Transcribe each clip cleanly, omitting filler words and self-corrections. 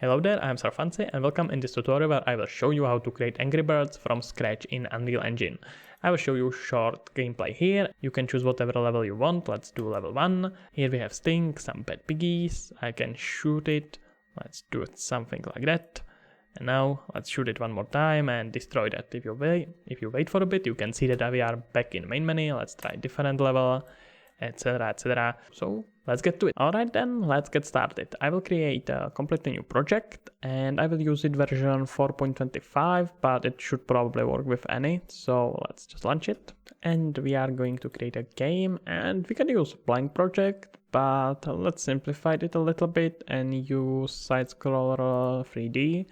Hello there, I'm Sarfancy and welcome in this tutorial where I will show you how to create Angry Birds from scratch in Unreal Engine. I will show you short gameplay here. You can choose whatever level you want. Let's do level 1. Here we have SLING, some pet piggies. I can shoot it. Let's do it something like that. And now let's shoot it one more time and destroy that. If you wait for a bit, you can see that we are back in main menu. Let's try different level, etc, etc. So let's get to it. Alright then, let's get started. I will create a completely new project and I will use it version 4.25, but it should probably work with any. So let's just launch it. And we are going to create a game and we can use blank project, but let's simplify it a little bit and use side scroller 3D.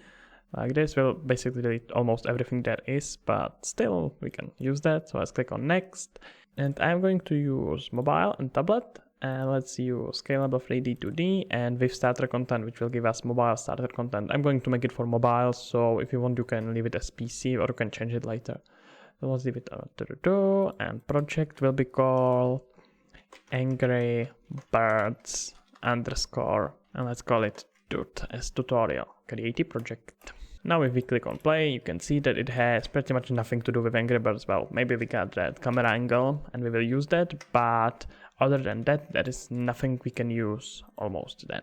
Like this will basically delete almost everything there is, but still we can use that. So let's click on next. And I'm going to use mobile and tablet. And let's use scalable 3D 2D and with starter content, which will give us mobile starter content. I'm going to make it for mobile, so if you want you can leave it as PC or you can change it later. So let's leave it and project will be called Angry Birds _ and let's call it as tutorial creative project. Now if we click on play, you can see that it has pretty much nothing to do with Angry Birds. Well, maybe we got that camera angle and we will use that, but other than that, there is nothing we can use almost then.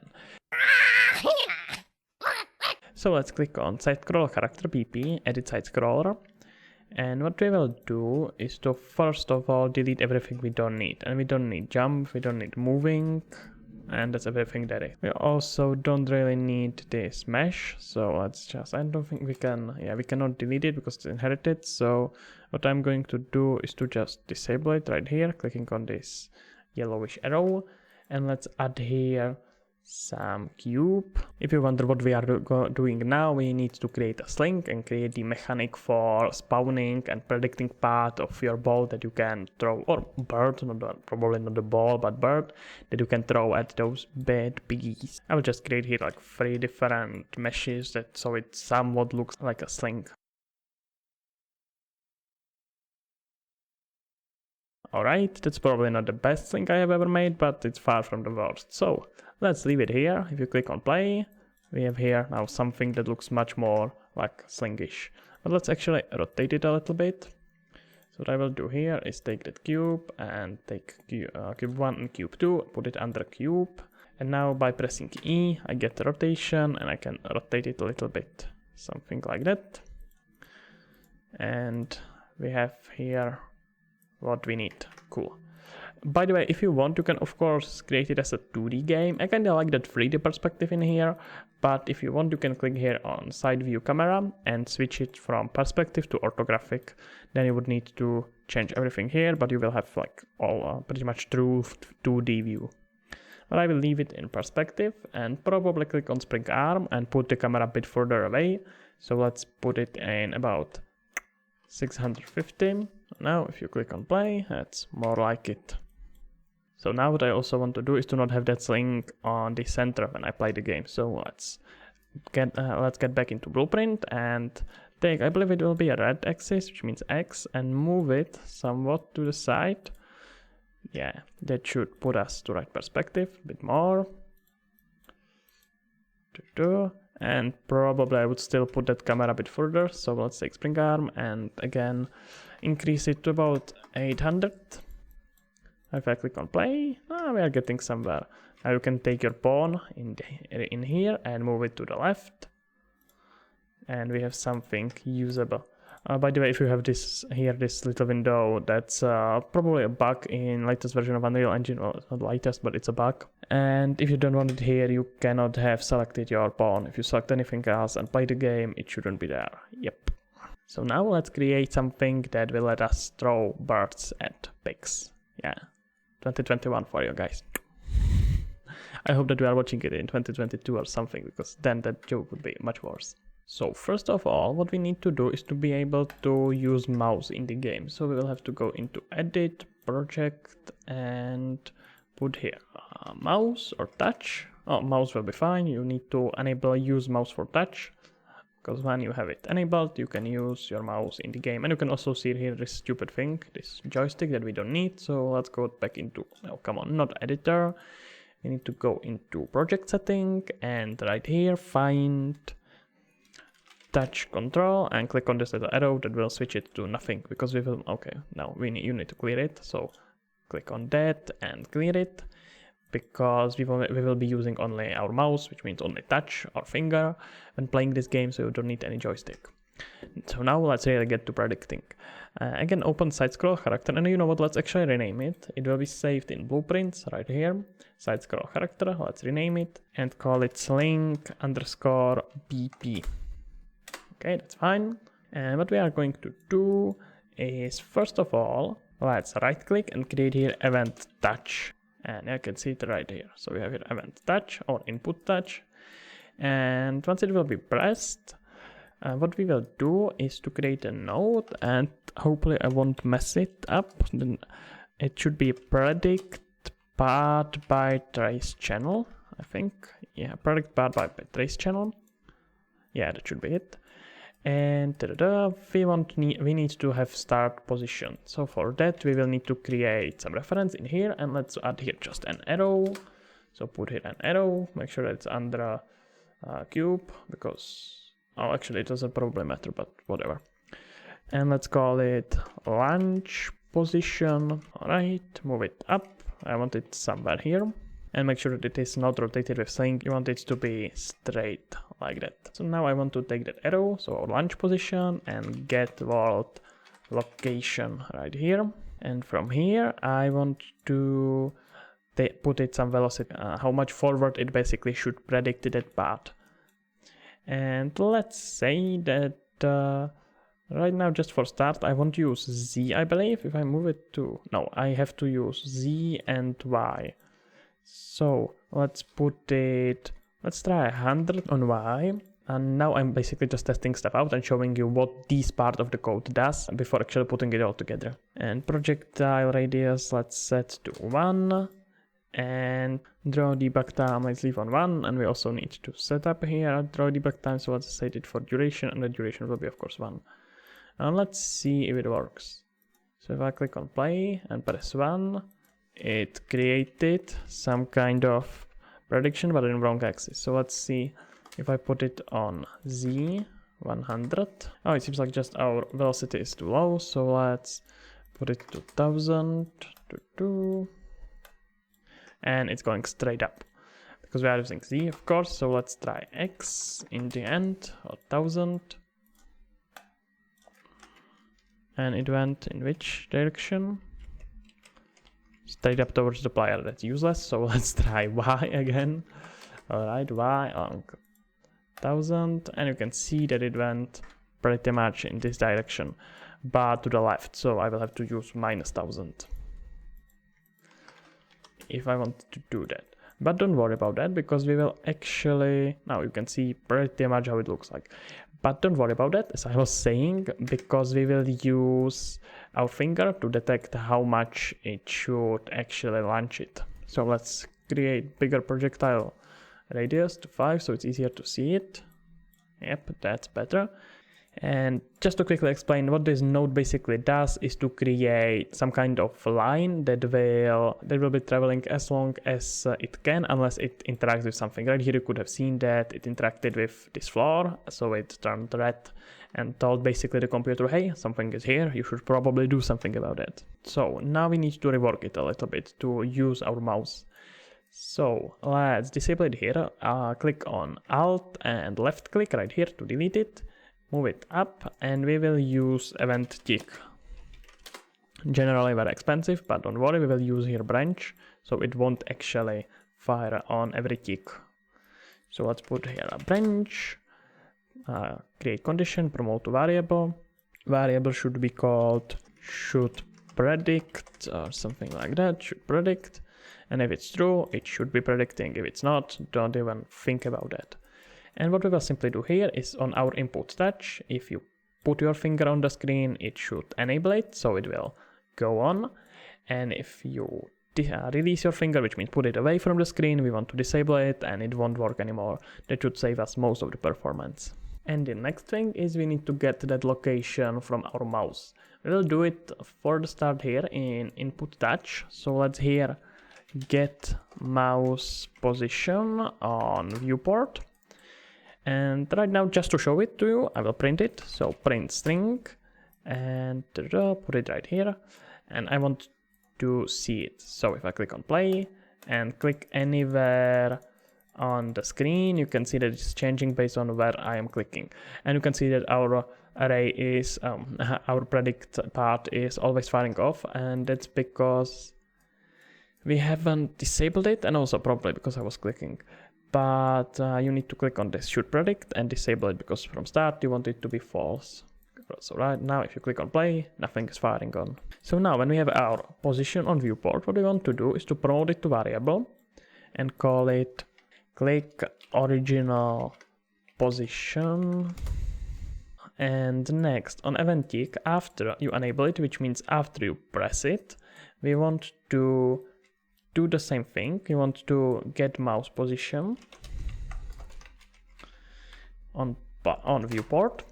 So let's click on side scroller character PP, edit side scroller. And what we will do is to first of all delete everything we don't need. And we don't need jump, we don't need moving, and that's everything that is. We also don't really need this mesh, so let's just, I don't think we can, we cannot delete it because it's inherited. So what I'm going to do is to just disable it right here, clicking on this yellowish arrow, and let's add here some cube. If you wonder what we are doing now, we need to create a sling and create the mechanic for spawning and predicting path of your ball that you can throw, or bird, probably not the ball, but bird that you can throw at those bad piggies. I will just create here like 3 different meshes that so it somewhat looks like a sling. Alright, that's probably not the best thing I have ever made, but it's far from the worst. So let's leave it here. If you click on play, we have here now something that looks much more like slingish. But let's actually rotate it a little bit. So what I will do here is take that cube and take cube 1 and cube 2, put it under cube. And now by pressing E, I get the rotation and I can rotate it a little bit. Something like that. And we have here what we need. Cool. By the way, if you want, you can of course create it as a 2D game. I kinda like that 3D perspective in here, but if you want, you can click here on side view camera and switch it from perspective to orthographic. Then you would need to change everything here, but you will have like all pretty much true 2D view. But I will leave it in perspective and probably click on spring arm and put the camera a bit further away. So let's put it in about 650. Now if you click on play, that's more like it. So now what I also want to do is to not have that sling on the center when I play the game. So let's get back into blueprint and take, I believe it will be a red axis, which means X, and move it somewhat to the side. Yeah, that should put us to right perspective a bit more. And probably I would still put that camera a bit further. So let's take spring arm and again increase it to about 800. If I click on play, we are getting somewhere. Now you can take your pawn in here and move it to the left. And we have something usable. By the way, if you have this here, this little window, that's probably a bug in latest version of Unreal Engine. Well, it's not latest, but it's a bug. And if you don't want it here, you cannot have selected your pawn. If you select anything else and play the game, it shouldn't be there. Yep. So now let's create something that will let us throw birds at pigs. Yeah, 2021 for you guys. I hope that we are watching it in 2022 or something, because then that joke would be much worse. So first of all, what we need to do is to be able to use mouse in the game. So we will have to go into edit, project, and put here mouse or touch. Oh, mouse will be fine. You need to enable use mouse for touch, because when you have it enabled, you can use your mouse in the game. And you can also see here this stupid thing, this joystick that we don't need. So let's go back into, oh come on, not editor. we need to go into project setting and right here find touch control and click on this little arrow that will switch it to nothing because we will, okay, now you need to clear it. So click on that and clear it because we will be using only our mouse, which means only touch or finger when playing this game, so you don't need any joystick. So now let's really get to predicting. Again, open side scroll character, and you know what, let's actually rename it. It will be saved in blueprints right here. Side scroll character, let's rename it and call it SLING_BP. Okay, that's fine. And what we are going to do is, first of all, let's right click and create here event touch. And you can see it right here. So we have here event touch or input touch. And once it will be pressed, what we will do is to create a node, and hopefully I won't mess it up. Then it should be predict path by trace channel, I think. Yeah, predict path by trace channel. Yeah, that should be it. And we need to have start position. So for that we will need to create some reference in here, and let's add here just an arrow. So put here an arrow, make sure that it's under a cube, because oh, actually it doesn't probably matter, but whatever. And let's call it launch position. Alright, move it up. I want it somewhere here. And make sure that it is not rotated with SLING. You want it to be straight like that. So now I want to take that arrow, so launch position, and get world location right here. And from here I want to put it some velocity, how much forward it basically should predict that path. And let's say that right now, just for start, I want to use Z, I believe. If I move it to, no, I have to use Z and Y. So let's put it, let's try 100 on Y. And now I'm basically just testing stuff out and showing you what this part of the code does before actually putting it all together. And projectile radius, let's set to 1. And draw debug time, let's leave on 1. And we also need to set up here draw debug time, so let's set it for duration, and the duration will be of course 1. And let's see if it works. So if I click on play and press 1, it created some kind of prediction but in the wrong axis. So let's see if I put it on Z 100. Oh, it seems like just our velocity is too low, so let's put it to 1000 to 2. And it's going straight up because we are using Z, of course. So let's try X in the end, or 1000. And it went in which direction? Straight up towards the player. That's useless, so let's try Y again. Alright, Y on 1000, and you can see that it went pretty much in this direction, but to the left, so I will have to use -1000 if I want to do that. But don't worry about that, because we will actually, now you can see pretty much how it looks like. But don't worry about that, as I was saying, because we will use our finger to detect how much it should actually launch it. So let's create bigger projectile radius to 5 so it's easier to see it. Yep, that's better. And just to quickly explain, what this node basically does is to create some kind of line that will be traveling as long as it can, unless it interacts with something. Right here you could have seen that it interacted with this floor, so it turned red and told basically the computer, hey, something is here, you should probably do something about it. So now we need to rework it a little bit to use our mouse. So let's disable it here, click on Alt and left click right here to delete it. Move it up, and we will use event tick. Generally very expensive, but don't worry, we will use here branch, so it won't actually fire on every tick. So let's put here a branch, create condition, promote to variable. Variable should be called should predict or something like that, should predict. And if it's true, it should be predicting. If it's not, don't even think about that. And what we will simply do here is on our input touch, if you put your finger on the screen, it should enable it, so it will go on. And if you release your finger, which means put it away from the screen, we want to disable it and it won't work anymore. That should save us most of the performance. And the next thing is we need to get that location from our mouse. We will do it for the start here in input touch. So let's here get mouse position on viewport. And right now, just to show it to you, I will print it. So print string and put it right here. And I want to see it. So if I click on play and click anywhere on the screen, you can see that it's changing based on where I am clicking. And you can see that our array is, our predict part is always firing off. And that's because we haven't disabled it, and also probably because I was clicking. But you need to click on this should predict and disable it, because from start you want it to be false. So right now if you click on play, nothing is firing on. So now when we have our position on viewport, what we want to do is to promote it to variable and call it click original position. And next on event tick, after you enable it, which means after you press it, we want to do the same thing. You want to get mouse position on viewport.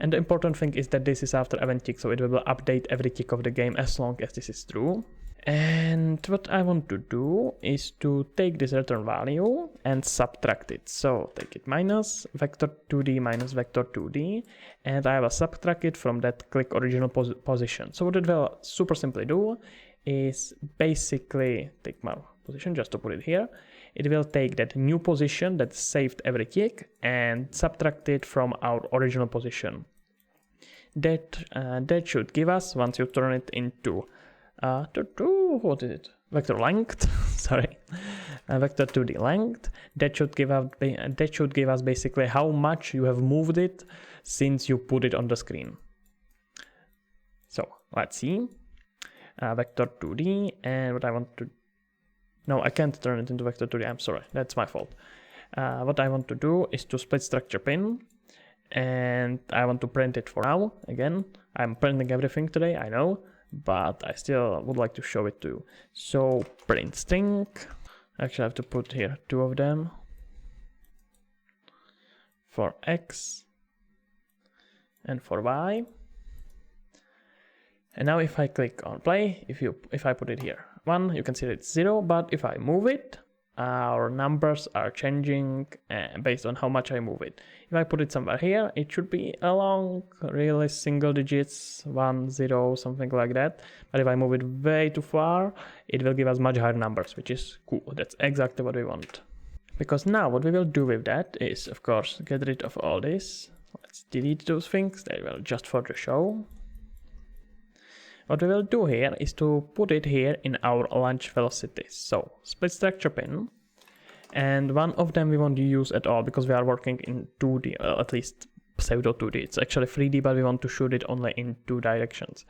And the important thing is that this is after event tick, so it will update every tick of the game as long as this is true. And what I want to do is to take this return value and subtract it. So take it minus vector 2d minus vector 2d, and I will subtract it from that click original position. So what it will super simply do is basically take my position, just to put it here. It will take that new position that saved every tick and subtract it from our original position. That should give us, once you turn it into what is it? Vector length. Sorry, vector 2d length. That should give us basically how much you have moved it since you put it on the screen. So let's see. Vector 2d, and what I want to, no, I can't turn it into vector 2d, I'm sorry, that's my fault. What I want to do is to split structure pin, and I want to print it for now. Again, I'm printing everything today, I know, but I still would like to show it to you. So print string, actually I have to put here two of them for x and for y. And now if I click on play, if I put it here 1, you can see that it's 0, but if I move it, our numbers are changing based on how much I move it. If I put it somewhere here, it should be along really single digits, 1, 0, something like that. But if I move it way too far, it will give us much higher numbers, which is cool. That's exactly what we want. Because now what we will do with that is, of course, get rid of all this. Let's delete those things, they will just for the show. What we will do here is to put it here in our launch velocity. So split structure pin, and one of them we won't use at all because we are working in 2D, at least pseudo 2D. It's actually 3D, but we want to shoot it only in 2 directions.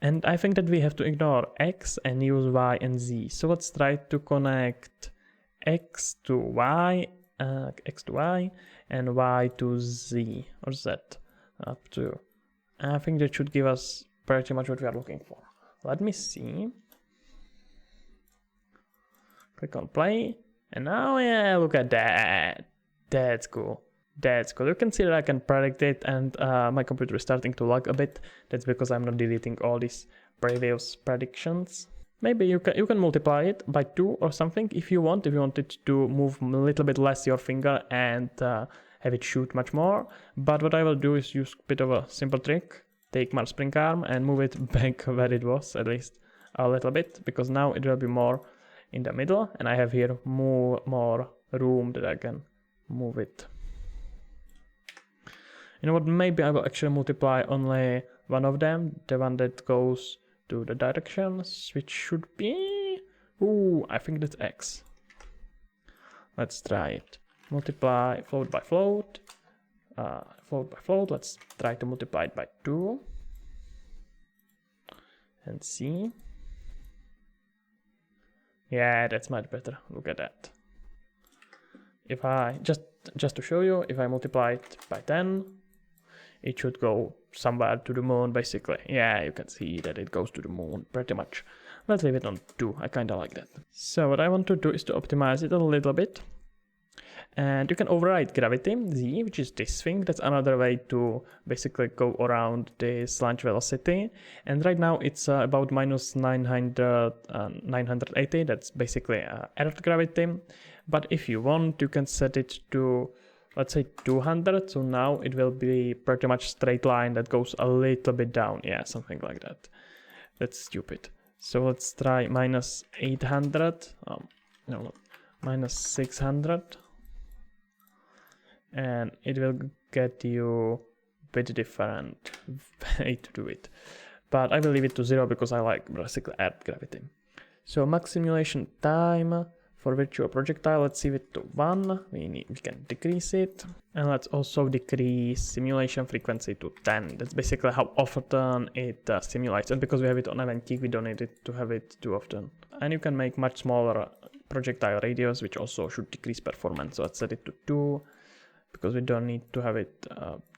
And I think that we have to ignore X and use Y and Z. So let's try to connect X to Y, and Y to Z, or Z, up to. I think that should give us pretty much what we are looking for. Let me see. Click on play, and now yeah, look at that. That's cool. That's cool. You can see that I can predict it, and my computer is starting to lag a bit. That's because I'm not deleting all these previous predictions. Maybe you can multiply it by 2 or something if you want. If you want it to move a little bit less your finger and have it shoot much more. But what I will do is use a bit of a simple trick. Take my spring arm and move it back where it was, at least a little bit, because now it will be more in the middle, and I have here more room that I can move it. You know what, maybe I will actually multiply only one of them, the one that goes to the directions, which should be, ooh, I think that's X. Let's try it. Multiply float by float. Float by float, let's try to multiply it by 2 and see. Yeah, that's much better. Look at that. If I just to show you, if I multiply it by 10, it should go somewhere to the moon basically. Yeah, you can see that it goes to the moon pretty much. Let's leave it on 2. I kind of like that. So what I want to do is to optimize it a little bit. And you can override gravity, Z, which is this thing. That's another way to basically go around this launch velocity. And right now it's about minus 980. That's basically Earth gravity. But if you want, you can set it to, let's say, 200. So now it will be pretty much straight line that goes a little bit down. Yeah, something like that. That's stupid. So let's try minus 800. No, minus 600. And it will get you a bit different way to do it. But I will leave it to 0 because I like basically Earth gravity. So max simulation time for virtual projectile, let's leave it to 1. We can decrease it. And let's also decrease simulation frequency to 10. That's basically how often it simulates. And because we have it on event key, we don't need it to have it too often. And you can make much smaller projectile radius, which also should decrease performance. So let's set it to 2. Because we don't need to have it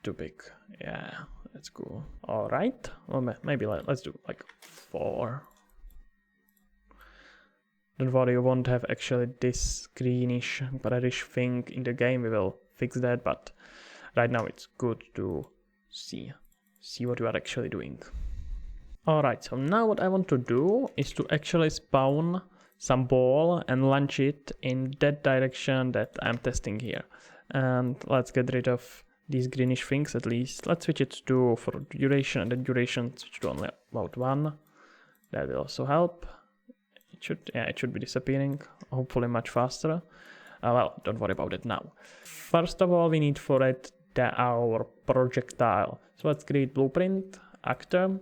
too big. Yeah, that's cool. All right, well, maybe let's do like 4. Don't worry, you won't have actually this greenish, reddish thing in the game. We will fix that, but right now it's good to see what you are actually doing. All right, so now what I want to do is to actually spawn some ball and launch it in that direction that I'm testing here. And let's get rid of these greenish things at least. Let's switch it to for duration, and the duration switch to only about 1. That will also help. It should be disappearing, hopefully much faster. Well, don't worry about it now. First of all, we need for it our projectile. So let's create blueprint, actor,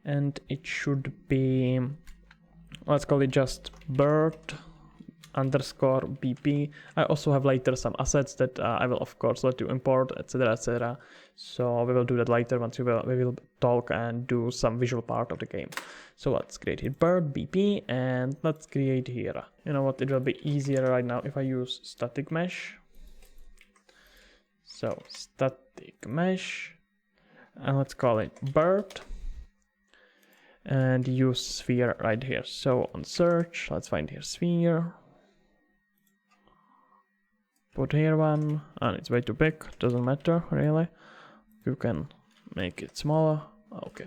and it should be, let's call it just bird underscore BP. I also have later some assets that I will of course let you import, etc, etc. So we will do that later once we will talk and do some visual part of the game. So let's create here bird BP, and let's create here, you know what, it will be easier right now if I use static mesh. So static mesh, and let's call it bird, and use sphere right here. So on search, let's find here sphere. Put here one, and it's way too big, doesn't matter really. You can make it smaller. Okay.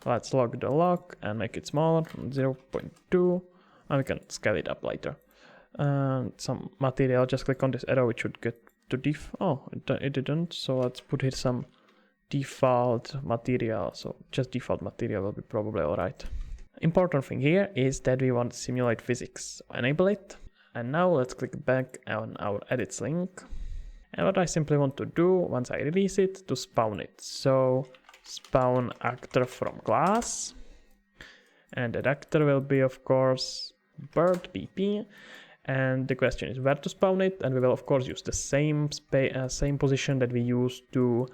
Let's log the lock and make it smaller from 0.2, and we can scale it up later. And some material, just click on this arrow, it should get to def. Oh, it didn't, so let's put here some default material. So just default material will be probably alright. Important thing here is that we want to simulate physics. So enable it. And now let's click back on our edit SLING. And what I simply want to do once I release it, to spawn it. So spawn actor from class. And that actor will be of course bird BP. And the question is where to spawn it, and we will of course use the same position that we used to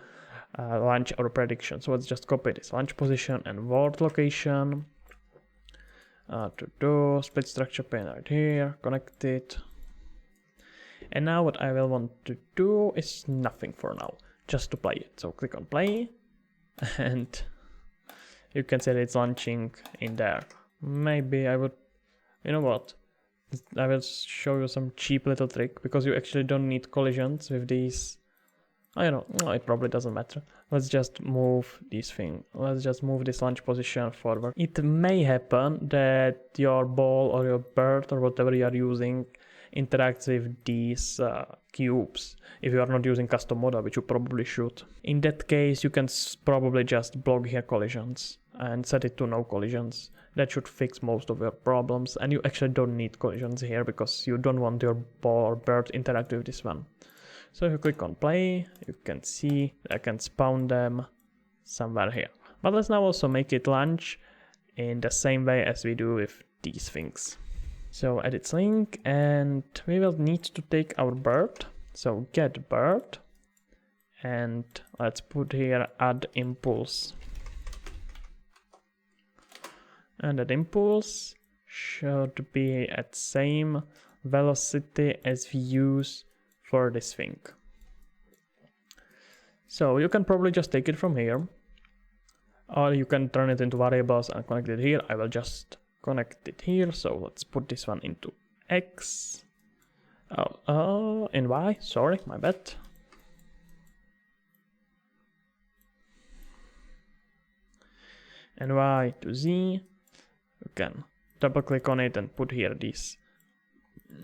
launch our prediction. So let's just copy this launch position and world location. To do split structure pane right here, connect it. And now what I will want to do is nothing for now, just to play it. So click on play, and you can see that it's launching in there. Maybe I would, you know what, I will show you some cheap little trick, because you actually don't need collisions with these. I don't know, it probably doesn't matter. Let's just move this thing. Let's just move this launch position forward. It may happen that your ball or your bird or whatever you are using interacts with these cubes if you are not using custom model, which you probably should. In that case, you can probably just block here collisions and set it to no collisions. That should fix most of your problems, and you actually don't need collisions here because you don't want your ball or bird to interact with this one. So if you click on play, you can see I can spawn them somewhere here. But let's now also make it launch in the same way as we do with these things. So edit SLING, and we will need to take our bird. So get bird, and let's put here add impulse. And that impulse should be at same velocity as we use for this thing. So you can probably just take it from here, or you can turn it into variables and connect it here. I will just connect it here. So let's put this one into X. in Y, sorry, my bad. And Y to Z. You can double click on it and put here these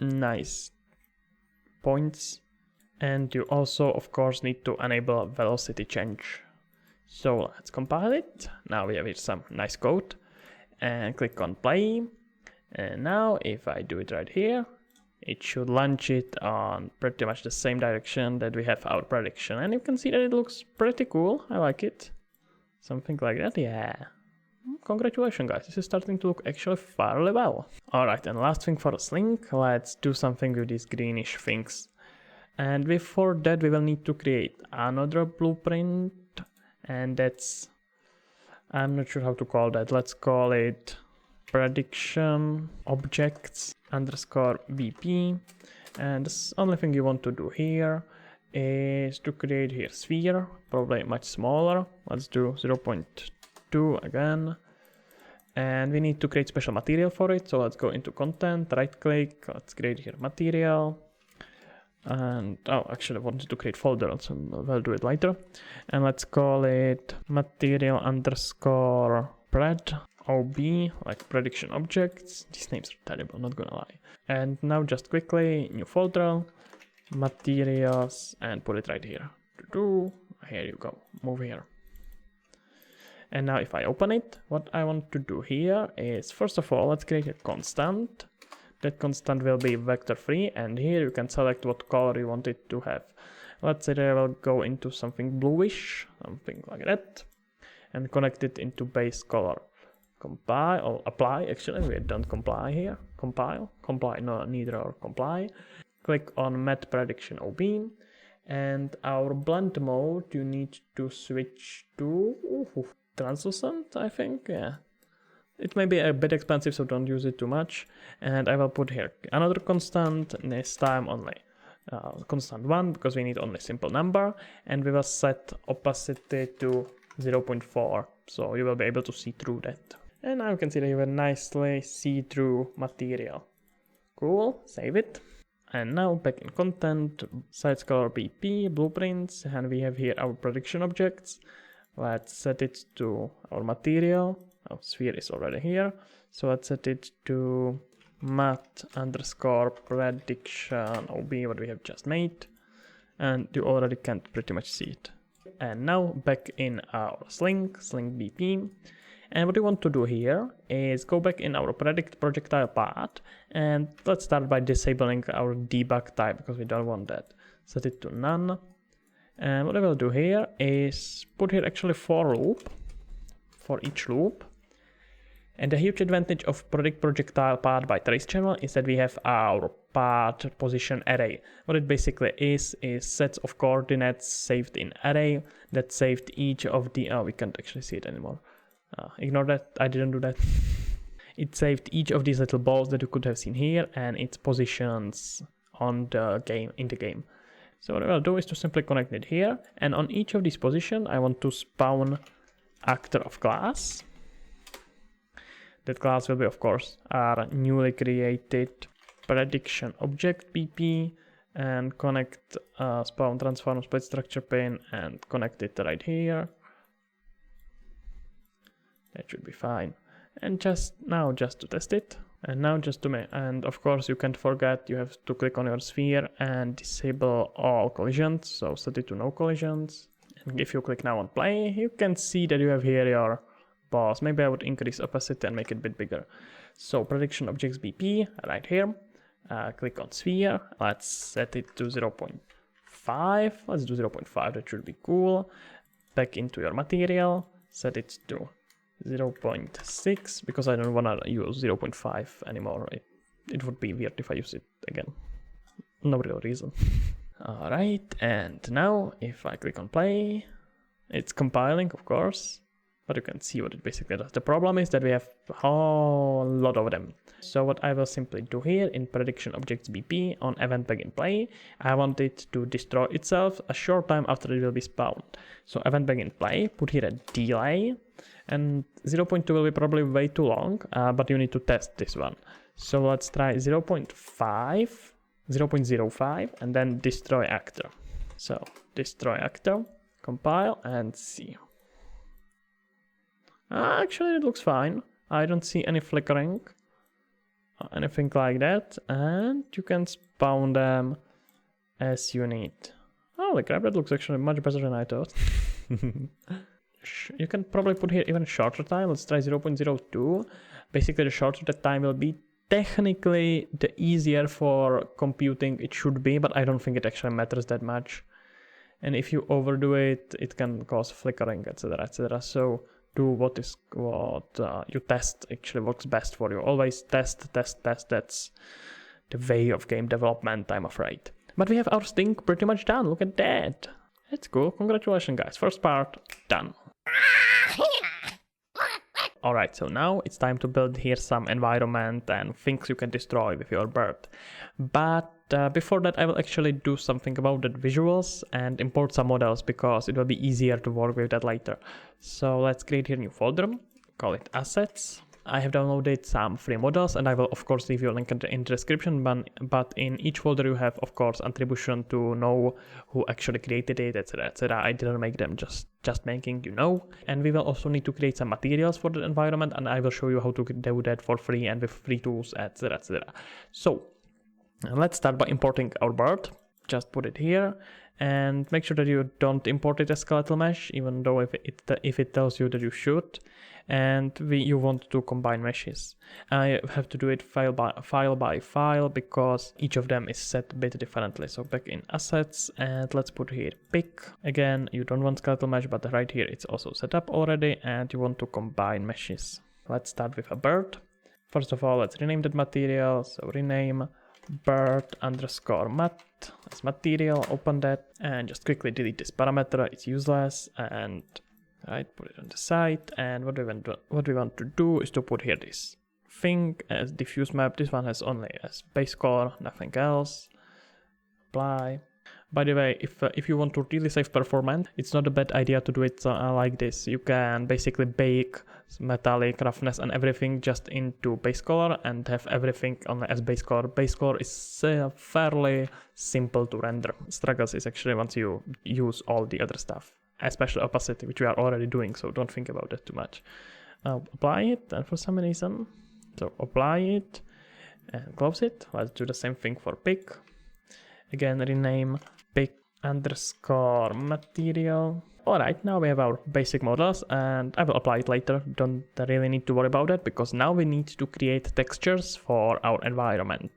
nice points. And you also, of course, need to enable velocity change. So let's compile it. Now we have here some nice code. And click on play. And now if I do it right here, it should launch it on pretty much the same direction that we have our prediction. And you can see that it looks pretty cool. I like it. Something like that, yeah. Congratulations guys, this is starting to look actually fairly well. Alright, and last thing for a sling, let's do something with these greenish things. And before that we will need to create another blueprint, and that's, I'm not sure how to call that, let's call it prediction objects underscore BP. And the only thing you want to do here is to create here sphere, probably much smaller. Let's do 0.2 again. And we need to create special material for it. So let's go into content, right click, let's create here material. And oh, actually I wanted to create folder, so we'll do it later. And let's call it material underscore pred OB, like prediction objects. These names are terrible, not gonna lie. And now just quickly, new folder, materials, and put it right here. Here you go, move here. And now if I open it, what I want to do here is, first of all, let's create a constant. That constant will be vector free, and here you can select what color you want it to have. Let's say that I will go into something bluish, something like that, and connect it into base color. Compile, or apply, actually, we don't compile here. Compile, no, neither or comply. Click on Matte Prediction OB, and our blend mode you need to switch to translucent, I think, yeah. It may be a bit expensive, so don't use it too much. And I will put here another constant, this time only constant 1, because we need only simple number. And we will set opacity to 0.4, so you will be able to see through that. And now you can see that you have a nicely see-through material. Cool, save it. And now back in content, size color BP, blueprints, and we have here our prediction objects. Let's set it to our material. Oh, sphere is already here. So let's set it to math underscore prediction OB, what we have just made. And you already can pretty much see it. And now back in our sling BP. And what we want to do here is go back in our predict projectile path. And let's start by disabling our debug type, because we don't want that. Set it to none. And what I will do here is put here actually for loop, for each loop. And the huge advantage of predict projectile path by trace channel is that we have our path position array. What it basically is sets of coordinates saved in array that saved each of the, oh, we can't actually see it anymore. Ignore that, I didn't do that. It saved each of these little balls that you could have seen here and its positions on the game, in the game. So what I will do is to simply connect it here, and on each of these positions I want to spawn actor of class. That class will be, of course, our newly created prediction object BP, and connect spawn transform split structure pane and connect it right here. That should be fine. And just to test it, and now just to make, and of course you can't forget, you have to click on your sphere and disable all collisions, so set it to no collisions. And if you click now on play, you can see that you have here your balls. Maybe I would increase opacity and make it a bit bigger. So prediction objects BP right here, click on sphere, let's set it to 0.5, let's do 0.5, that should be cool. Back into your material, set it to 0.6, because I don't want to use 0.5 anymore. It would be weird if I use it again. No real reason. Alright, and now if I click on play, it's compiling, of course, but you can see what it basically does. The problem is that we have a whole lot of them. So what I will simply do here in prediction objects BP on event begin play, I want it to destroy itself a short time after it will be spawned. So event begin play, put here a delay, and 0.2 will be probably way too long, but you need to test this one. So let's try 0.5 0.05 and then destroy actor. So destroy actor, compile and see. Actually it looks fine. I don't see any flickering, anything like that, and you can spawn them as you need. Holy crap, that looks actually much better than I thought. You can probably put here even shorter time. Let's try 0.02. Basically the shorter the time will be, technically the easier for computing it should be, but I don't think it actually matters that much. And if you overdo it, it can cause flickering, etc, etc. So do what you test actually works best for you. Always test. That's the way of game development, I'm afraid. But we have our SLING pretty much done. Look at that. That's cool. Congratulations, guys. First part done. Alright, so now it's time to build here some environment and things you can destroy with your bird. But before that I will actually do something about the visuals and import some models because it will be easier to work with that later. So let's create here a new folder, call it assets. I have downloaded some free models and I will of course leave you a link in the description, but in each folder you have of course attribution to know who actually created it, etc, etc. I didn't make them, just making you know. And we will also need to create some materials for the environment and I will show you how to do that for free and with free tools, etc, etc. So let's start by importing our bird. Just put it here and make sure that you don't import it as skeletal mesh, even though if it tells you that you should. And you want to combine meshes. I have to do it file by file because each of them is set a bit differently. So back in assets and let's put here pick. Again, you don't want skeletal mesh, but right here it's also set up already and you want to combine meshes. Let's start with a bird. First of all, let's rename that material. So rename bird underscore mat as material, open that and just quickly delete this parameter, it's useless. And right, put it on the side, and what we want to do is to put here this thing as diffuse map. This one has only a base color, nothing else. Apply. By the way, if you want to really save performance, it's not a bad idea to do it like this. You can basically bake metallic, roughness and everything just into base color and have everything only as base color. Base color is fairly simple to render. Struggles is actually once you use all the other stuff, especially opacity, which we are already doing, so don't think about that too much. Apply it, and for some reason, so apply it and close it. Let's do the same thing for pick. Again, rename pick underscore material. Alright, now we have our basic models and I will apply it later. Don't really need to worry about it because now we need to create textures for our environment.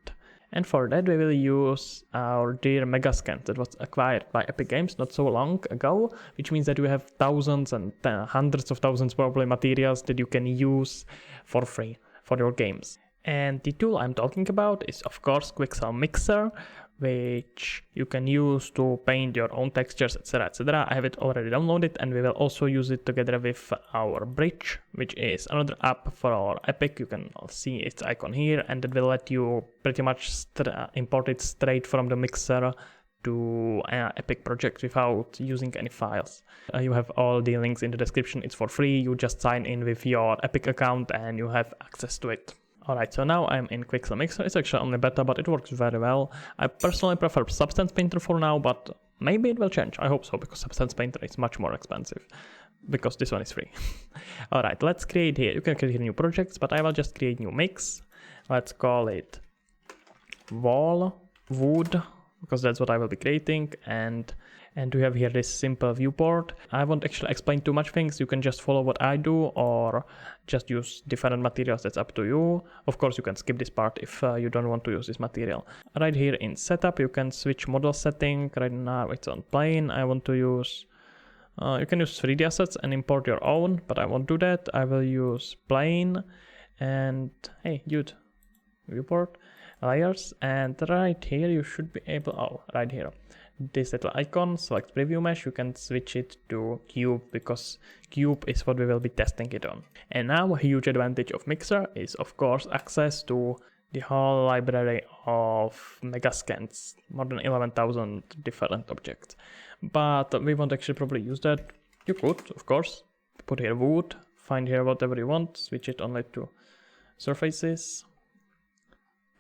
And for that we will use our dear Megascan that was acquired by Epic Games not so long ago, which means that you have thousands and hundreds of thousands probably materials that you can use for free for your games. And the tool I'm talking about is of course Quixel Mixer, which you can use to paint your own textures, etc, etc. I have it already downloaded and we will also use it together with our Bridge, which is another app for our Epic. You can see its icon here and it will let you pretty much import it straight from the Mixer to Epic project without using any files. You have all the links in the description. It's for free. You just sign in with your Epic account and you have access to it. Alright, so now I'm in Quixel Mixer. It's actually only beta, but it works very well. I personally prefer Substance Painter for now, but maybe it will change. I hope so, because Substance Painter is much more expensive, because this one is free. Alright, let's create here. You can create new projects, but I will just create new mix. Let's call it wall wood, because that's what I will be creating. And we have here this simple viewport. I won't actually explain too much things. You can just follow what I do or just use different materials. That's up to you. Of course, you can skip this part if you don't want to use this material. Right here in setup, you can switch model setting. Right now it's on plane. I want to use, you can use 3D assets and import your own, but I won't do that. I will use plane and hey, dude, viewport, layers. And right here, you should be able, right here. This little icon, select preview mesh, you can switch it to cube because cube is what we will be testing it on. And now a huge advantage of Mixer is of course access to the whole library of Megascans, more than 11,000 different objects. But we won't actually probably use that. You could, of course, put here wood, find here whatever you want, switch it only to surfaces.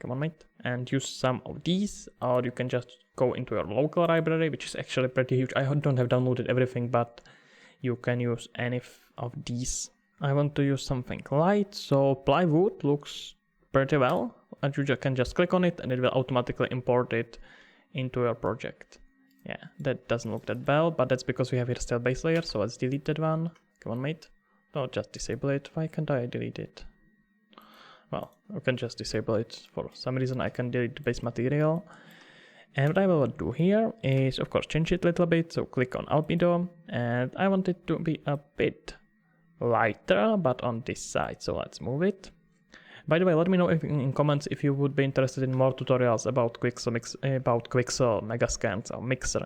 come on mate, and use some of these, or you can just go into your local library, which is actually pretty huge. I don't have downloaded everything, but you can use any of these. I want to use something light, so plywood looks pretty well, and you can just click on it and it will automatically import it into your project. Yeah, that doesn't look that well, but that's because we have here still base layer, so let's delete that one. Come on mate. No, just disable it. Why can't I delete it? Well, I can just disable it. For some reason I can delete the base material. And what I will do here is of course change it a little bit, so click on albedo, and I want it to be a bit lighter, but on this side, so let's move it. By the way, let me know in comments if you would be interested in more tutorials about Quixel Megascans or Mixer.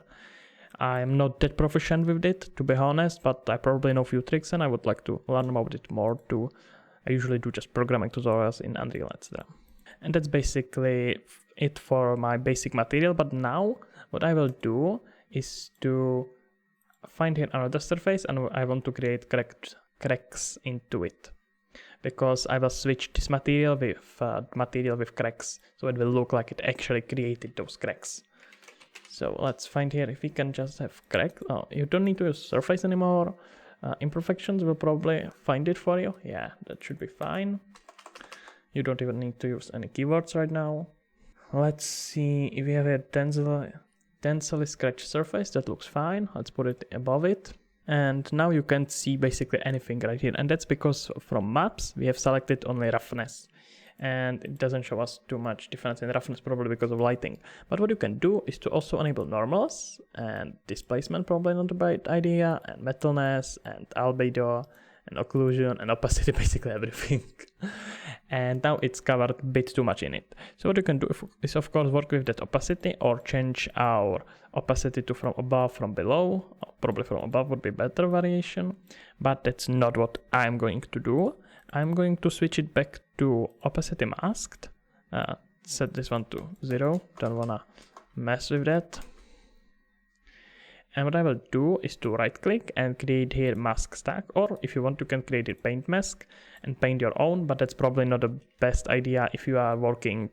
I'm not that proficient with it, to be honest, but I probably know a few tricks and I would like to learn about it more too. I usually do just programming tutorials in Unreal, etc. And that's basically it for my basic material, but now what I will do is to find here another surface, and I want to create cracks into it, because I will switch this material with cracks, so it will look like it actually created those cracks. So let's find here if we can just have cracks. Oh, you don't need to use surface anymore. Imperfections will probably find it for you. Yeah, that should be fine. You don't even need to use any keywords right now. Let's see if we have a densely scratched surface. That looks fine. Let's put it above it. And now you can see basically anything right here. And that's because from maps, we have selected only roughness. And it doesn't show us too much difference in roughness, probably because of lighting. But what you can do is to also enable normals and displacement, probably not a bad idea, and metalness and albedo and occlusion and opacity, basically everything. And now it's covered a bit too much in it. So what you can do is of course work with that opacity, or change our opacity to from above, from below. Probably from above would be better variation, but that's not what I'm going to do. I'm going to switch it back to opacity masked. Set this one to 0, don't wanna mess with that. And what I will do is to right click and create here mask stack, or if you want you can create a paint mask and paint your own, but that's probably not the best idea if you are working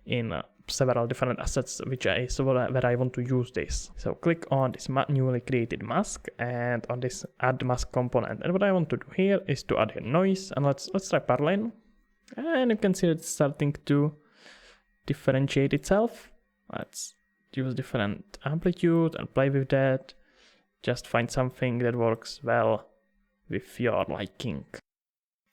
in several different assets where I want to use this. So click on this newly created mask and on this add mask component, and what I want to do here is to add here noise, and let's try Parlin, and you can see it's starting to differentiate itself. Let's use different amplitude and play with that. Just find something that works well with your liking.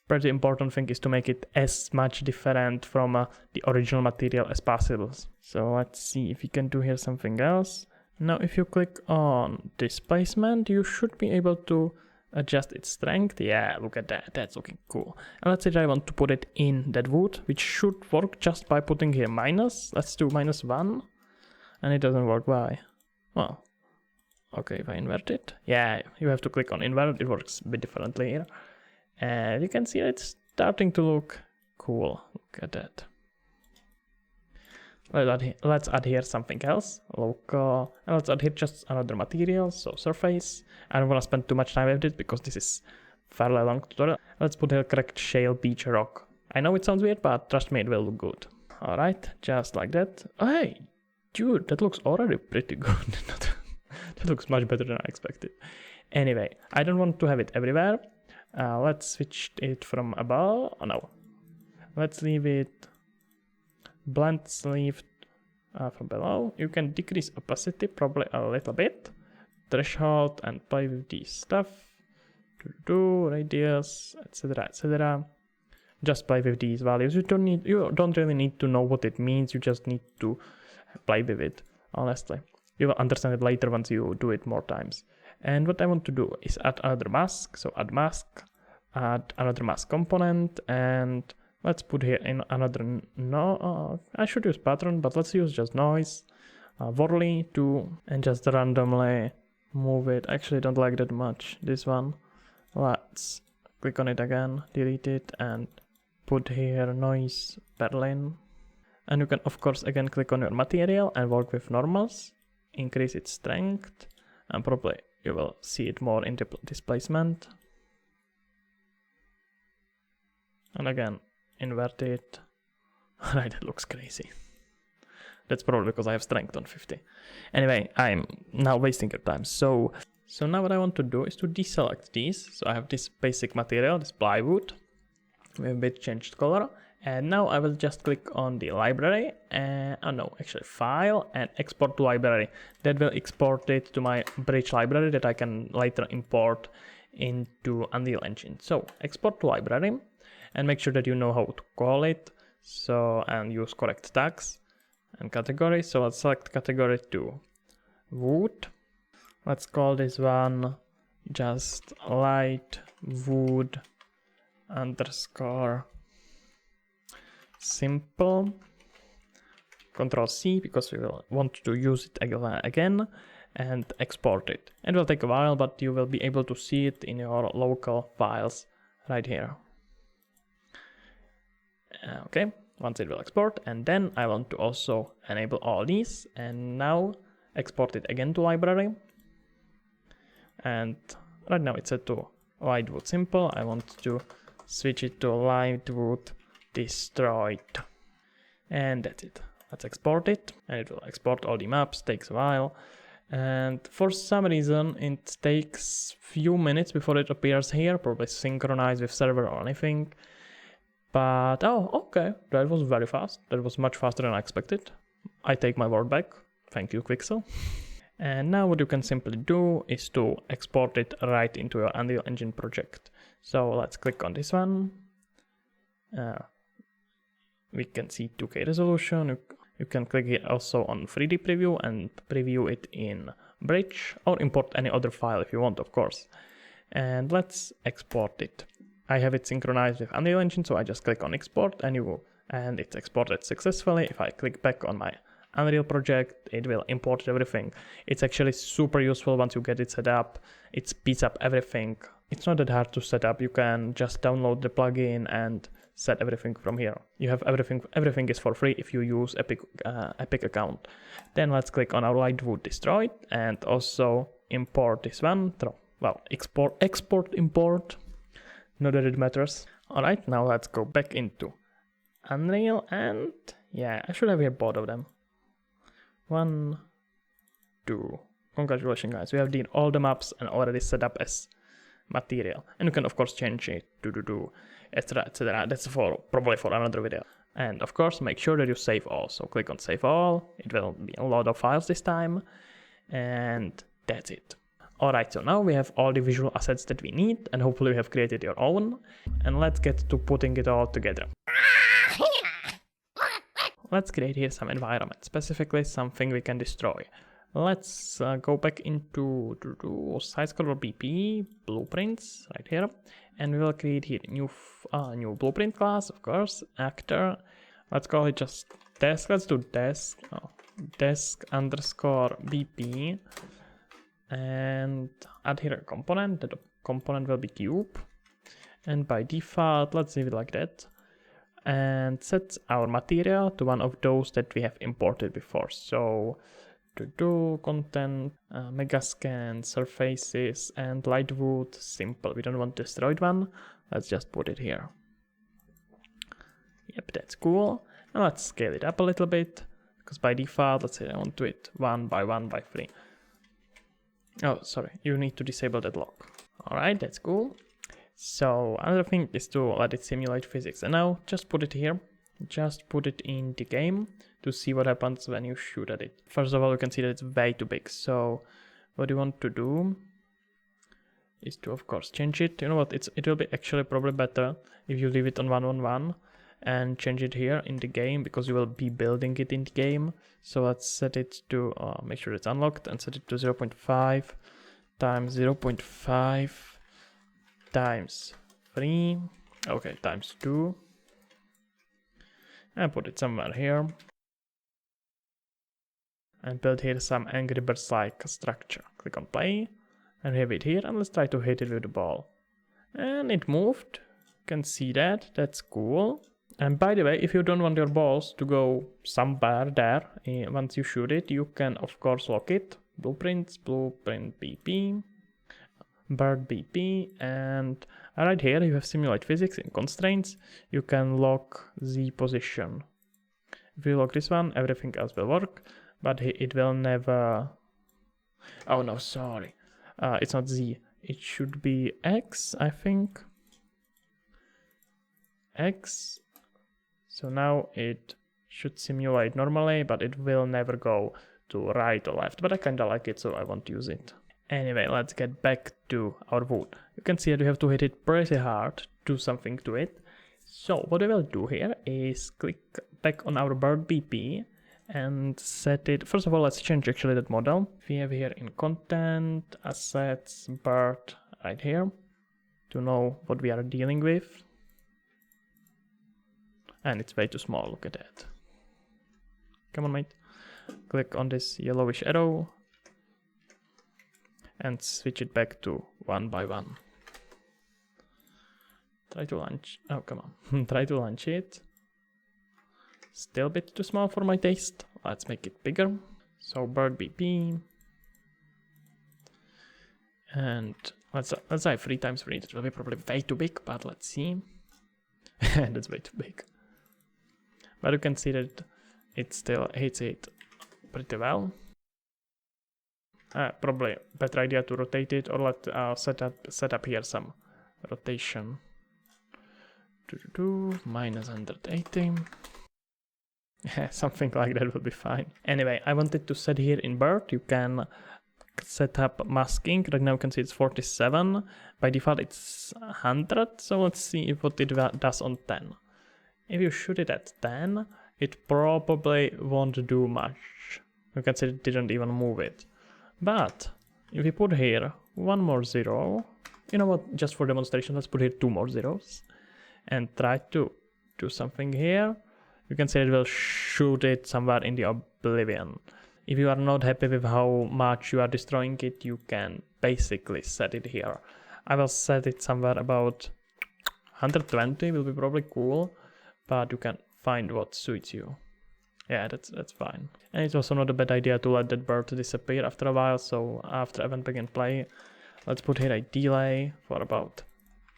Pretty important thing is to make it as much different from the original material as possible. So let's see if we can do here something else. Now if you click on displacement, you should be able to adjust its strength. Yeah, look at that, that's looking cool. And let's say that I want to put it in that wood, which should work just by putting here minus. Let's do -1. And it doesn't work. Why? Well, okay, if I invert it. Yeah, you have to click on invert, it works a bit differently here. And you can see it's starting to look cool. Look at that. Let's add here something else. Local. And let's add here just another material, so surface. I don't want to spend too much time with it because this is fairly long tutorial. Let's put here cracked shale beach rock. I know it sounds weird, but trust me, it will look good. Alright, just like that. Hey! Dude, that looks already pretty good. That looks much better than I expected. Anyway, I don't want to have it everywhere. Let's switch it from above. Oh no. Let's leave it blend sleeve from below. You can decrease opacity probably a little bit. Threshold and play with these stuff. Radius, etc. etc. Just play with these values. You don't really need to know what it means. You just need to play with it, honestly. You will understand it later once you do it more times. And what I want to do is add another mask. So add mask, add another mask component, and let's put here in another I should use pattern, but let's use just noise, Worley too, and just randomly move it. Actually, I don't like that much, this one. Let's click on it again, delete it, and put here noise Berlin. And you can of course again click on your material and work with normals, increase its strength, and probably you will see it more in the displacement. And again, invert it. Alright, that looks crazy. That's probably because I have strength on 50. Anyway, I'm now wasting your time. So now what I want to do is to deselect these. So I have this basic material, this plywood, with a bit changed color. And now I will just click on the library, file and export to library. That will export it to my bridge library that I can later import into Unreal Engine. So export to library and make sure that you know how to call it. So, and use correct tags and category. So let's select category to wood. Let's call this one just light wood underscore simple. Control C because we will want to use it again and export it. It will take a while, but you will be able to see it in your local files right here. Okay, once it will export, and then I want to also enable all these, and now export it again to library. And right now it's set to lightwood simple. I want to switch it to lightwood destroyed, and that's it. Let's export it, and it will export all the maps. Takes a while, and for some reason it takes few minutes before it appears here, probably synchronized with server or anything. But oh, okay, that was very fast. That was much faster than I expected. I take my word back. Thank you, Quixel. And now what you can simply do is to export it right into your Unreal Engine project. So let's click on this one. We can see 2K resolution. You can click here also on 3D preview and preview it in Bridge, or import any other file if you want, of course. And let's export it. I have it synchronized with Unreal Engine, so I just click on export and it's exported successfully. If I click back on my Unreal project, it will import everything. It's actually super useful once you get it set up. It speeds up everything. It's not that hard to set up. You can just download the plugin and set everything from here. You have everything is for free if you use Epic account. Then let's click on our lightwood destroyed and also import this one. Well, export, import. Not that it matters. Alright, now let's go back into Unreal, and yeah, I should have here both of them. 1, 2. Congratulations, guys. We have all the maps and already set up as material. And you can of course change it to etc, etc. That's probably for another video. And of course make sure that you save all. So click on save all. It will be a lot of files this time. And that's it. Alright, so now we have all the visual assets that we need, and hopefully we have created your own. And let's get to putting it all together. Let's create here some environment, specifically something we can destroy. Let's go back into size color BP blueprints right here, and we will create here new blueprint class, of course, actor. Let's call it just desk. Let's do desk underscore BP. And add here a component. The component will be cube, and by default let's leave it like that, and set our material to one of those that we have imported before. So to do content, megascan, surfaces, and lightwood simple. We don't want destroyed one. Let's just put it here. Yep, that's cool. Now let's scale it up a little bit, because by default, let's say I want to do it 1 by 1 by 3. Oh, sorry, you need to disable that lock. Alright, that's cool. So another thing is to let it simulate physics. And now just put it here. Just put it in the game to see what happens when you shoot at it. First of all, you can see that it's way too big. So what you want to do is to, of course, change it. You know what, it will be actually probably better if you leave it on 111 and change it here in the game, because you will be building it in the game. So let's set it to, make sure it's unlocked, and set it to 0.5 times 0.5 times 3, okay, times 2, and put it somewhere here, and build here some Angry Birds like structure. Click on play, and have it here, and let's try to hit it with the ball. And it moved, you can see that, that's cool. And by the way, if you don't want your balls to go somewhere there, once you shoot it, you can of course lock it. Blueprints, blueprint BP, bird BP, and right here you have simulate physics in constraints. You can lock Z position. If you lock this one, everything else will work, but it will never... Oh no, sorry. It's not Z. It should be X, I think. X. So now it should simulate normally, but it will never go to right or left. But I kinda like it, so I won't use it. Anyway, let's get back to our wood. You can see that you have to hit it pretty hard to do something to it. So what we will do here is click back on our bird BP and set it. First of all, let's change actually that model. We have here in content, assets, bird right here to know what we are dealing with. And it's way too small, look at that. Come on, mate. Click on this yellowish arrow and switch it back to 1 by 1. Try to launch. Oh, come on. Try to launch it. Still a bit too small for my taste. Let's make it bigger. So bird BP. And let's try 3 times 3. It will be probably way too big, but let's see. That's way too big. But you can see that it still hits it pretty well. Probably better idea to rotate it, or let set up here some rotation. Minus 180. Something like that would be fine. Anyway, I wanted to set here in bird. You can set up masking. Right now you can see it's 47. By default it's 100. So let's see what it does on 10. If you shoot it at 10, it probably won't do much. You can see it didn't even move it. But if we put here 1 more 0, you know what, just for demonstration, let's put here 2 more zeros and try to do something here. You can see it will shoot it somewhere in the oblivion. If you are not happy with how much you are destroying it, you can basically set it here. I will set it somewhere about 120, will be probably cool, but you can find what suits you. Yeah, that's fine. And it's also not a bad idea to let that bird disappear after a while, so after event begin play, let's put here a delay for about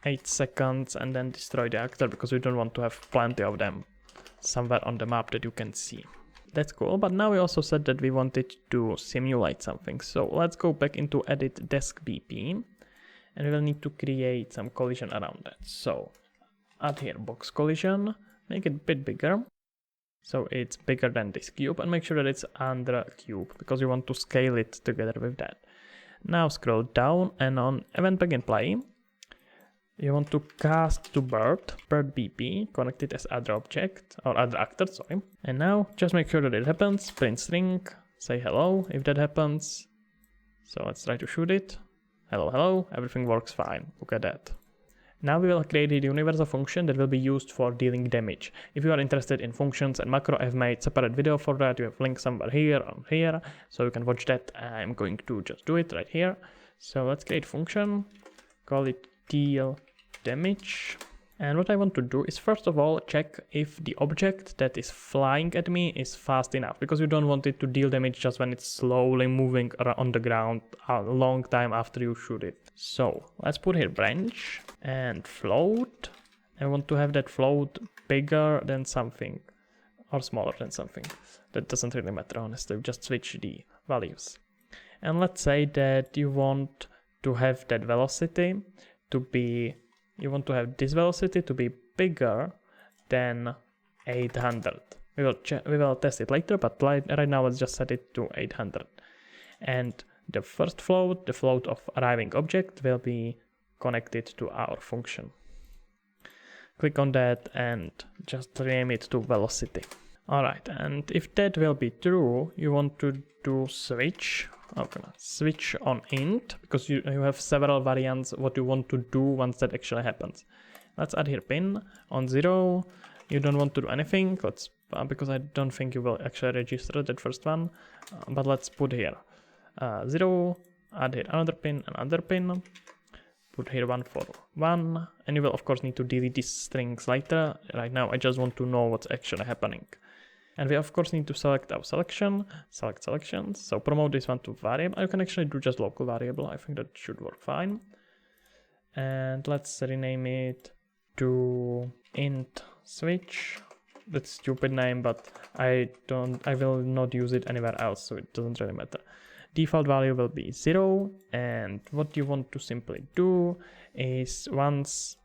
8 seconds and then destroy the actor, because we don't want to have plenty of them somewhere on the map that you can see. That's cool, but now we also said that we wanted to simulate something, so let's go back into edit desk BP and we will need to create some collision around that. So add here box collision, make it a bit bigger. So it's bigger than this cube, and make sure that it's under a cube, because you want to scale it together with that. Now scroll down and on event begin play, you want to cast to bird BP, connect it as other object, or other actor, sorry. And now just make sure that it happens, print string, say hello if that happens. So let's try to shoot it. Hello, hello, everything works fine, look at that. Now we will create a universal function that will be used for dealing damage. If you are interested in functions and macro, I've made separate video for that. You have links somewhere here or here, so you can watch that. I'm going to just do it right here. So let's create function, call it deal damage. And what I want to do is first of all check if the object that is flying at me is fast enough, because you don't want it to deal damage just when it's slowly moving on the ground a long time after you shoot it. So let's put here branch and float. I want to have that float bigger than something or smaller than something. That doesn't really matter, honestly, just switch the values. And let's say that you want to have that velocity to be, you want to have this velocity to be bigger than 800. We will test it later, but right now let's just set it to 800. And the first float, the float of arriving object, will be connected to our function. Click on that and just rename it to velocity. Alright, and if that will be true, you want to do switch. Okay, switch on int, because you have several variants what you want to do once that actually happens. Let's add here pin on 0. You don't want to do anything, let's because I don't think you will actually register that first one. But let's put here 0, add here another pin, put here 1 for 1, and you will of course need to delete these strings later. Right now I just want to know what's actually happening. And we of course need to select our selection, select selections, so promote this one to variable. You can actually do just local variable, I think that should work fine. And let's rename it to int switch that's stupid name, but I will not use it anywhere else, so it doesn't really matter. Default value will be 0, and what you want to simply do is once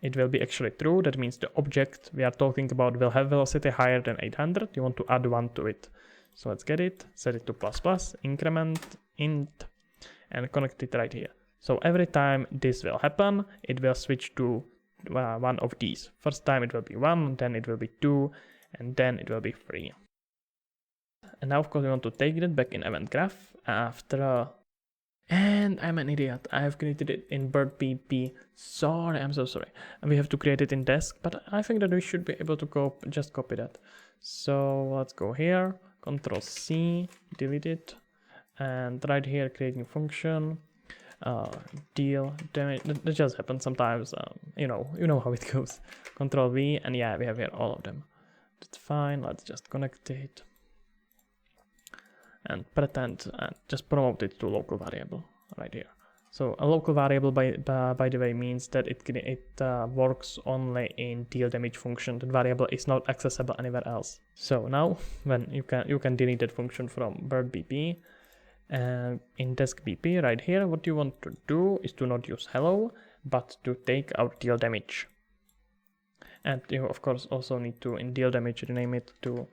it will be actually true, that means the object we are talking about will have velocity higher than 800, you want to add 1 to it. So let's get it, set it to ++, increment, int, and connect it right here. So every time this will happen, it will switch to one of these. First time it will be 1, then it will be 2, and then it will be 3. And now of course we want to take that back in event graph after and I'm an idiot. I have created it in bird pp. Sorry, I'm so sorry. And we have to create it in desk, but I think that we should be able to just copy that. So let's go here, Control C, delete it, and right here create new function. Deal damage. That just happens sometimes. You know how it goes. Control V, and yeah, we have here all of them. That's fine. Let's just connect it and pretend and just promote it to local variable right here. So a local variable by the way means that it works only in deal damage function. That variable is not accessible anywhere else. So now when you can delete that function from bird bp. In desk bp right here, what you want to do is to not use hello, but to take out deal damage. And you of course also need to in deal damage rename it to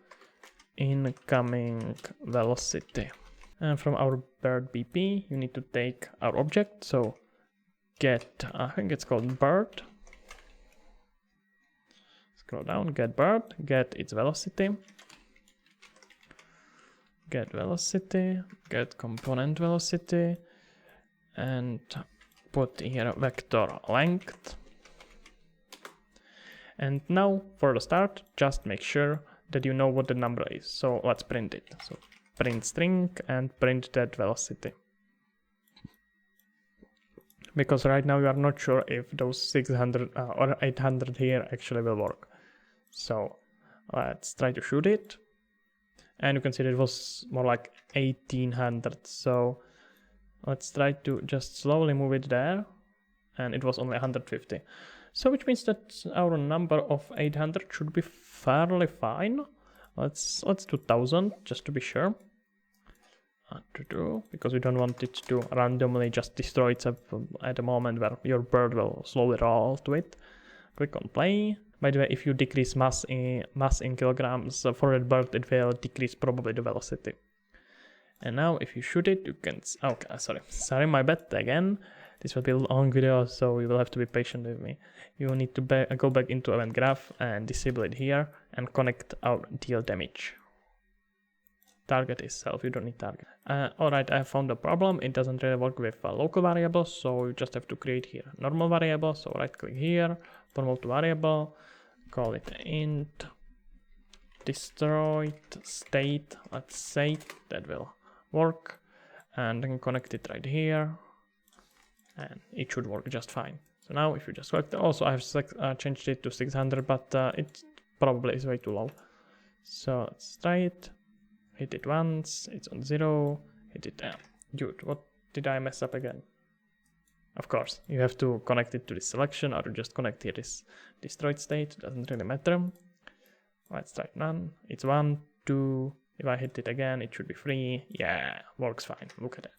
incoming velocity. And from our bird bp you need to take our object, so get, I think it's called bird, scroll down, get bird, get its velocity, get velocity, get component velocity, and put here vector length. And now for the start, just make sure that you know what the number is. So let's print it. So print string and print that velocity. Because right now you are not sure if those 600 or 800 here actually will work. So let's try to shoot it. And you can see that it was more like 1800. So let's try to just slowly move it there. And it was only 150. So which means that our number of 800 should be fairly fine. Let's do 1000 just to be sure. Because we don't want it to randomly just destroy itself at a moment where your bird will slowly roll to it. Click on play. By the way, if you decrease mass in kilograms for that bird, it will decrease probably the velocity. And now if you shoot it, you can, okay, sorry, my bad again. This will be a long video, so you will have to be patient with me. You need to go back into event graph and disable it here and connect our deal damage. Target is self, you don't need target. Alright, I found a problem. It doesn't really work with local variables, so you just have to create here normal variable. So right click here, promote to variable, call it int destroyed state. Let's say that will work, and then connect it right here. And it should work just fine. So now if you just select, also I have changed it to 600, but it probably is way too low. So let's try it, hit it once, it's on 0, hit it down. Dude, what did I mess up again? Of course, you have to connect it to this selection, or just connect here this destroyed state, doesn't really matter. Let's try none, it's 1, 2, if I hit it again, it should be 3, yeah, works fine, look at that.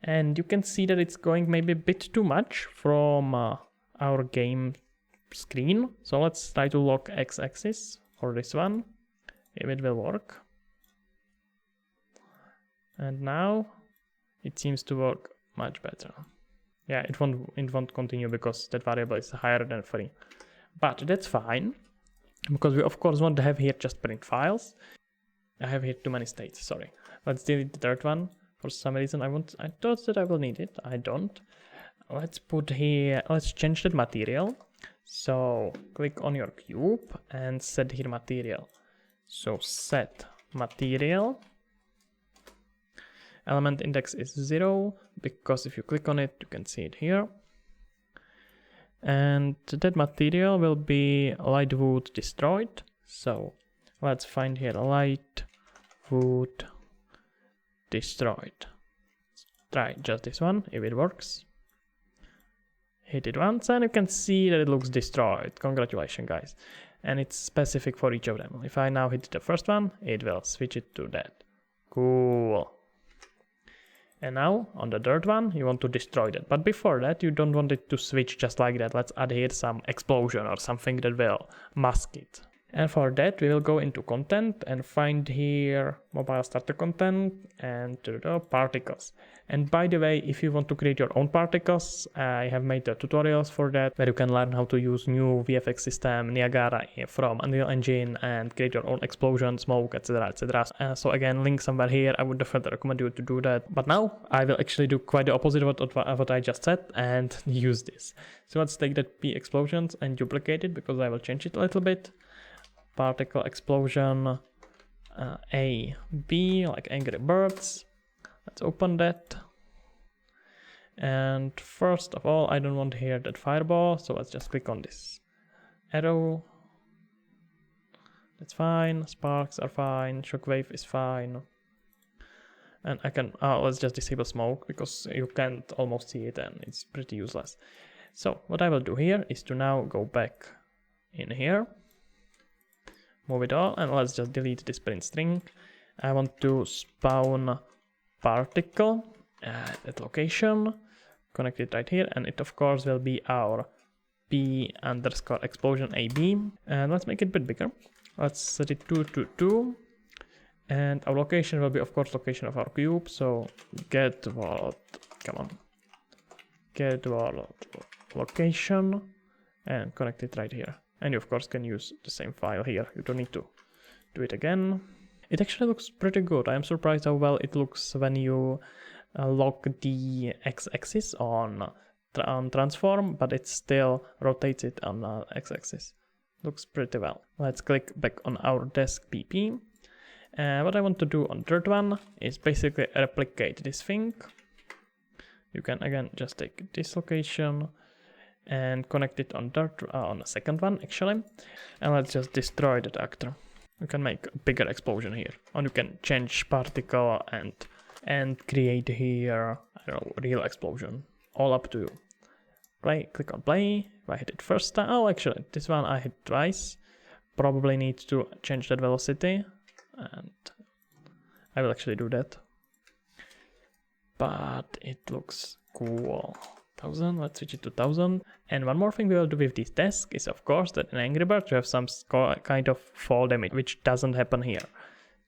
And you can see that it's going maybe a bit too much from our game screen. So let's try to lock x-axis for this one, if it will work. And now it seems to work much better. Yeah, it won't continue because that variable is higher than 3. But that's fine, because we of course want to have here just print files. I have here too many states, sorry. Let's delete the third one. For some reason I thought that I will need it, I don't. Let's put here, let's change that material. So click on your cube and set here material. So set material. Element index is 0, because if you click on it, you can see it here. And that material will be light wood destroyed. So let's find here light wood destroyed. Try just this one, if it works. Hit it once and you can see that it looks destroyed. Congratulations, guys. and it's specific for each of them. If I now hit the first one, it will switch it to that. Cool. And now on the third one, you want to destroy that. But before that, you don't want it to switch just like that. Let's add here some explosion or something that will mask it. And for that, we will go into content and find here mobile starter content and particles. And by the way, if you want to create your own particles, I have made the tutorials for that, where you can learn how to use new VFX system Niagara from Unreal Engine and create your own explosion, smoke, etc, etc. So again, link somewhere here. I would definitely recommend you to do that. But now I will actually do quite the opposite of what I just said and use this. So let's take that P explosions and duplicate it, because I will change it a little bit. Particle explosion A, B, like Angry Birds. Let's open that. And first of all, I don't want here that fireball, so let's just click on this arrow. That's fine. Sparks are fine. Shockwave is fine. And I can, let's just disable smoke, because you can't almost see it and it's pretty useless. So what I will do here is to now go back in here. Move it all, and let's just delete this print string. I want to spawn particle at that location, connect it right here, and it of course will be our P underscore explosion AB. And let's make it a bit bigger. Let's set it to 2, and our location will be of course location of our cube. So get world, come on, get world location, and connect it right here. And you of course can use the same file here. You don't need to do it again. It actually looks pretty good. I am surprised how well it looks when you lock the x-axis on transform, but it still rotates it on x-axis. Looks pretty well. Let's click back on our desk PP. What I want to do on the third one is basically replicate this thing. You can again just take this location and connect it on the second one actually, and let's just destroy that actor. You can make a bigger explosion here, or you can change particle and create here, I don't know, real explosion. All up to you. Play, click on play. If I hit it first time, oh actually this one I hit twice. Probably need to change that velocity, and I will actually do that. But it looks cool. 1000, let's switch it to 1000. And one more thing we will do with this desk is of course that in Angry Birds you have some kind of fall damage, which doesn't happen here.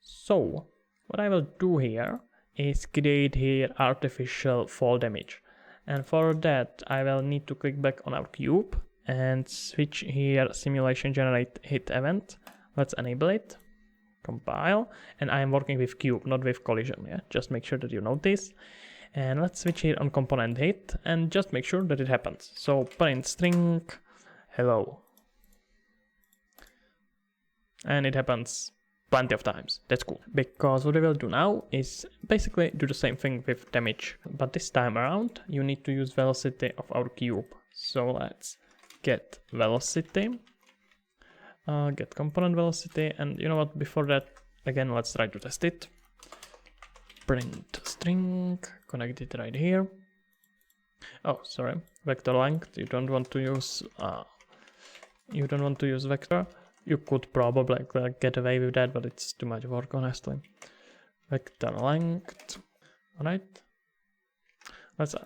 So what I will do here is create here artificial fall damage. And for that I will need to click back on our cube and switch here simulation generate hit event. Let's enable it, compile, and I am working with cube, not with collision. Yeah, just make sure that you notice. And let's switch here on component hit and just make sure that it happens. So print string hello. And it happens plenty of times. That's cool. Because what we will do now is basically do the same thing with damage. But this time around you need to use velocity of our cube. So let's get velocity. Get component velocity, and you know what, before that, again, let's try to test it. Print string, connect it right here. Oh, sorry, vector length. You don't want to use vector. You could probably get away with that, but it's too much work, honestly. Vector length. All right.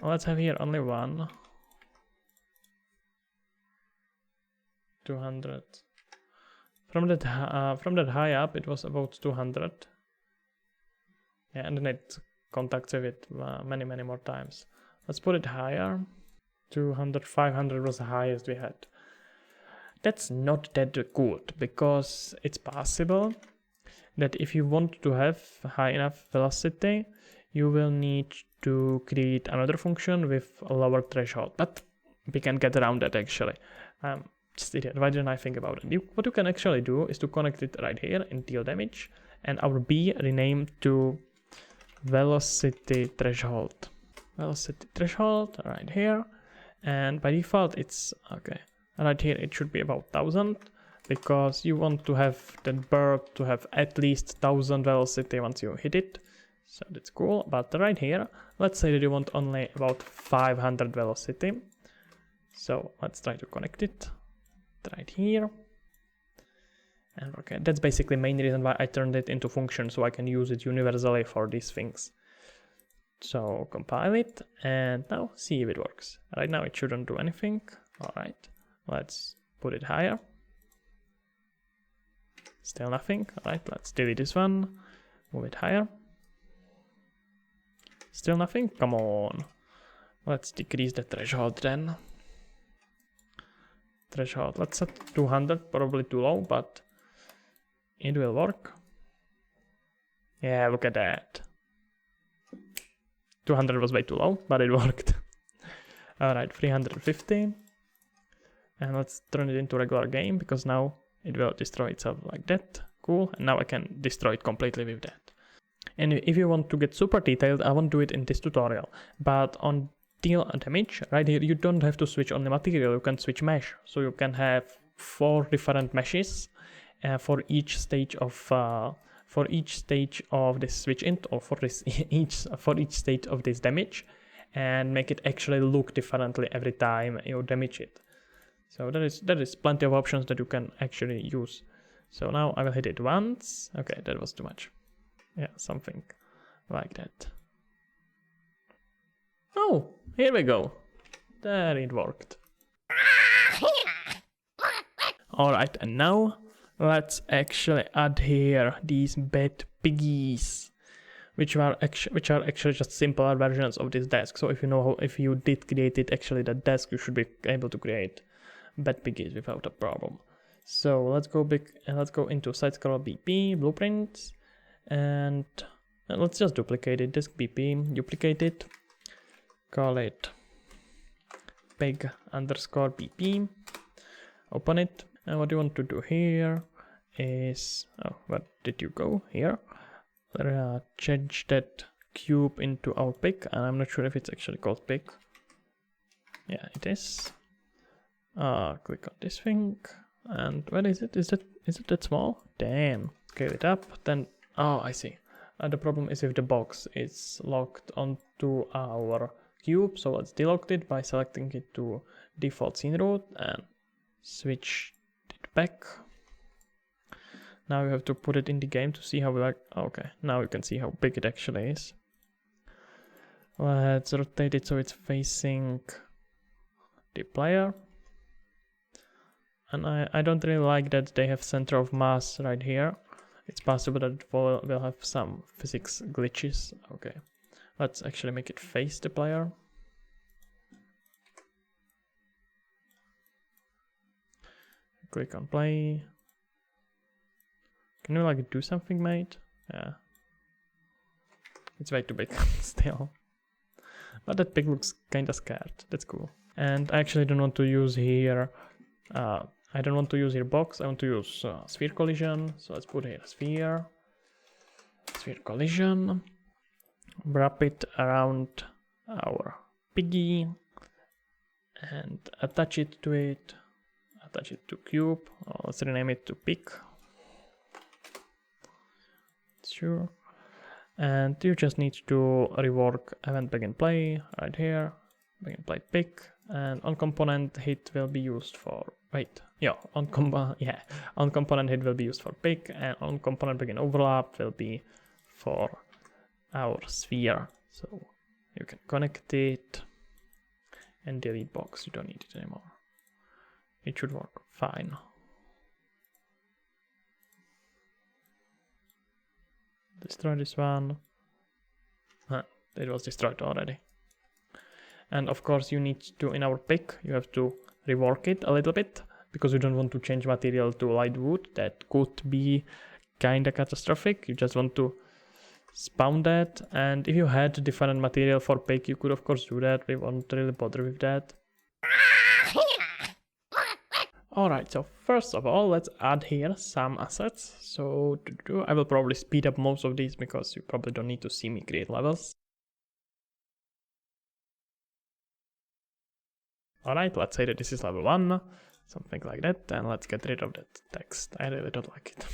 Let's have here only one. 200. From that high up, it was about 200. Yeah, and then it contacts with it many more times. Let's put it higher. 200, 500 was the highest we had. That's not that good, because it's possible that if you want to have high enough velocity, you will need to create another function with a lower threshold. But we can get around that actually. Just idiot. Why didn't I think about it? What you can actually do is to connect it right here in deal damage, and our B rename to velocity threshold. Velocity threshold right here, and by default it's okay. Right here it should be about 1000, because you want to have that bird to have at least 1000 velocity once you hit it. So that's cool. But right here, let's say that you want only about 500 velocity. So let's try to connect it right here. And okay, that's basically the main reason why I turned it into function, so I can use it universally for these things. So compile it, and now see if it works. Right now it shouldn't do anything. Alright, let's put it higher. Still nothing. Alright, let's delete this one. Move it higher. Still nothing? Come on. Let's decrease the threshold then. Threshold, let's set 200, probably too low, but it will work. Yeah, look at that. 200 was way too low, but it worked. Alright, 350. And let's turn it into a regular game, because now it will destroy itself like that. Cool, and now I can destroy it completely with that. And if you want to get super detailed, I won't do it in this tutorial, but on deal damage, right here, you don't have to switch only material, you can switch mesh. So you can have 4 different meshes for each stage of this switch int, or for each stage of this damage, and make it actually look differently every time you damage it. So there is plenty of options that you can actually use. So now I will hit it once. Okay, that was too much. Yeah, something like that. Oh, here we go. There, it worked. Alright, and now let's actually add here these bad piggies, which are actually just simpler versions of this desk. So if you did create it actually that desk, you should be able to create bad piggies without a problem. So let's go into side scroll BP blueprints, and let's just duplicate it. Disk BP, duplicate it, call it pig_BP, open it, and what you want to do here is, oh, where did you go? Here. Change that cube into our pig, and I'm not sure if it's actually called pig. Yeah, it is. Click on this thing, and where is it? Is it that small? Damn. Scale it up, then, oh, I see. The problem is with the box, it's locked onto our cube, so let's delock it by selecting it to default scene root and switch it back. Now you have to put it in the game to see how we like. Okay, now you can see how big it actually is. Let's rotate it so it's facing the player. And I don't really like that they have center of mass right here. It's possible that it will have some physics glitches. Okay, let's actually make it face the player. Click on play. Can you like do something, mate? Yeah. It's way too big still. But that pig looks kinda scared. That's cool. And I actually don't want to use here I don't want to use here box, I want to use sphere collision. So let's put here sphere collision, wrap it around our piggy, and attach it to cube. Let's rename it to pig. Sure. And you just need to rework event begin play right here, begin play pig, and on component hit will be used for on component hit will be used for pig, and on component begin overlap will be for our sphere. So you can connect it and delete box, you don't need it anymore. It should work fine. Destroy this one. It was destroyed already. And of course you need to, in our pick, you have to rework it a little bit, because you don't want to change material to light wood. That could be kinda catastrophic. You just want to spawn that, and if you had different material for pick, you could of course do that. We won't really bother with that. Alright, so first of all, let's add here some assets. So I will probably speed up most of these because you probably don't need to see me create levels. Alright, let's say that this is level 1, something like that, and let's get rid of that text. I really don't like it.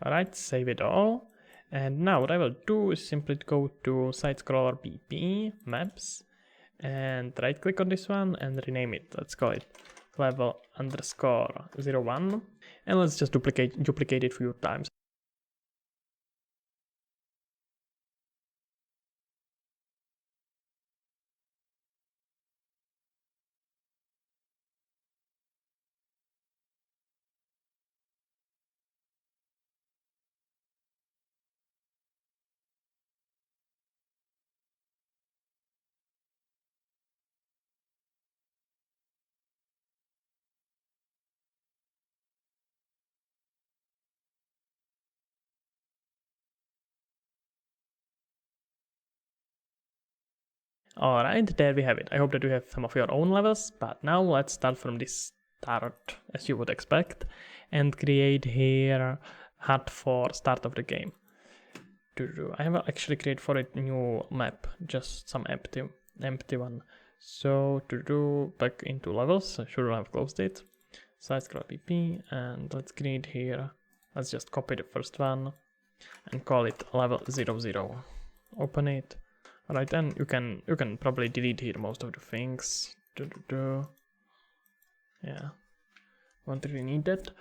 Alright, save it all. And now what I will do is simply go to side scroller BP, maps, and right click on this one and rename it. Let's call it level underscore 01, and let's just duplicate it a few times. Alright, there we have it. I hope that you have some of your own levels, but now let's start from this start, as you would expect, and create here HUD for start of the game. I have actually created for it new map, just some empty one. So to do back into levels, I should have closed it. Side scroll pp, and let's create here, let's just copy the first one and call it level 00. Open it. Alright, then you can probably delete here most of the things. Yeah, won't really need that.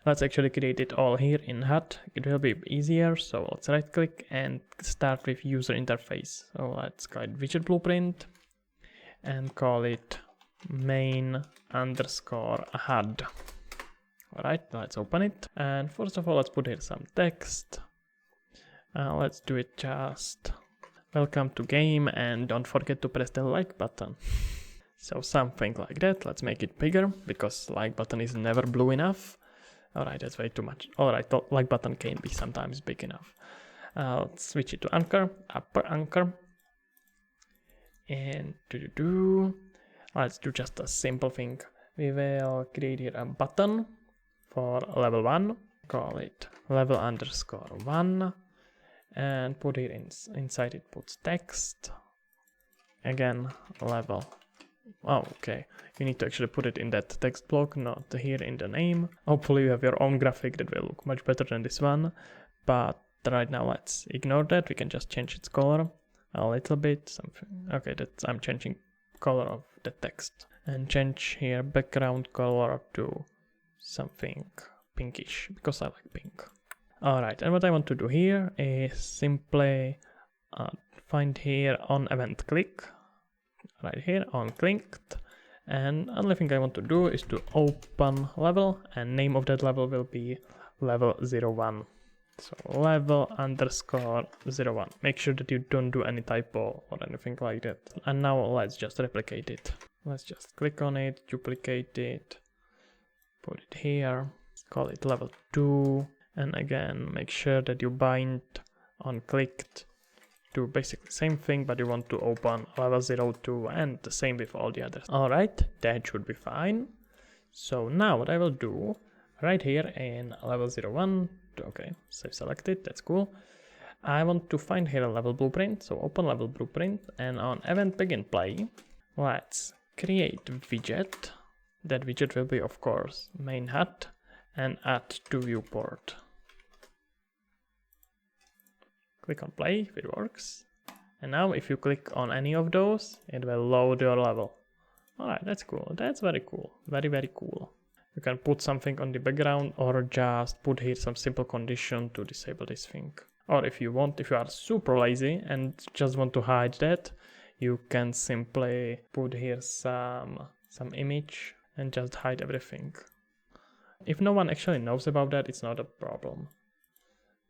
Let's actually create it all here in HUD. It will be easier, so let's right click and start with user interface. So let's call it widget blueprint and call it main underscore HUD. Alright, let's open it. And first of all, let's put here some text. Let's do it just welcome to game, and don't forget to press the like button. So something like that. Let's make it bigger because like button is never blue enough. Alright, that's way too much. Alright, the like button can be sometimes big enough. Let's switch it to anchor, upper anchor. And let's do just a simple thing. We will create here a button for level 1. Call it level underscore 1. And put it inside it puts text. Again, level. Oh, okay. You need to actually put it in that text block, not here in the name. Hopefully you have your own graphic that will look much better than this one. But right now let's ignore that. We can just change its color a little bit. Something. Okay, I'm changing color of the text. And change here background color to something pinkish because I like pink. Alright, and what I want to do here is simply find here on event click, right here on clicked, and only thing I want to do is to open level, and name of that level will be level 01. So level underscore 01. Make sure that you don't do any typo or anything like that. And now let's just replicate it. Let's just click on it, duplicate it, put it here, call it level 2. And again, make sure that you bind on clicked to basically same thing, but you want to open level 02 and the same with all the others. Alright, that should be fine. So now what I will do, right here in level 01, okay, save selected, that's cool. I want to find here a level blueprint, so open level blueprint, and on event begin play, let's create widget. That widget will be, of course, main HUD and add to viewport. Click on play if it works. And now if you click on any of those, it will load your level. Alright, that's cool. That's very cool. Very, very cool. You can put something on the background or just put here some simple condition to disable this thing. Or if you want, if you are super lazy and just want to hide that, you can simply put here some image and just hide everything. If no one actually knows about that, it's not a problem.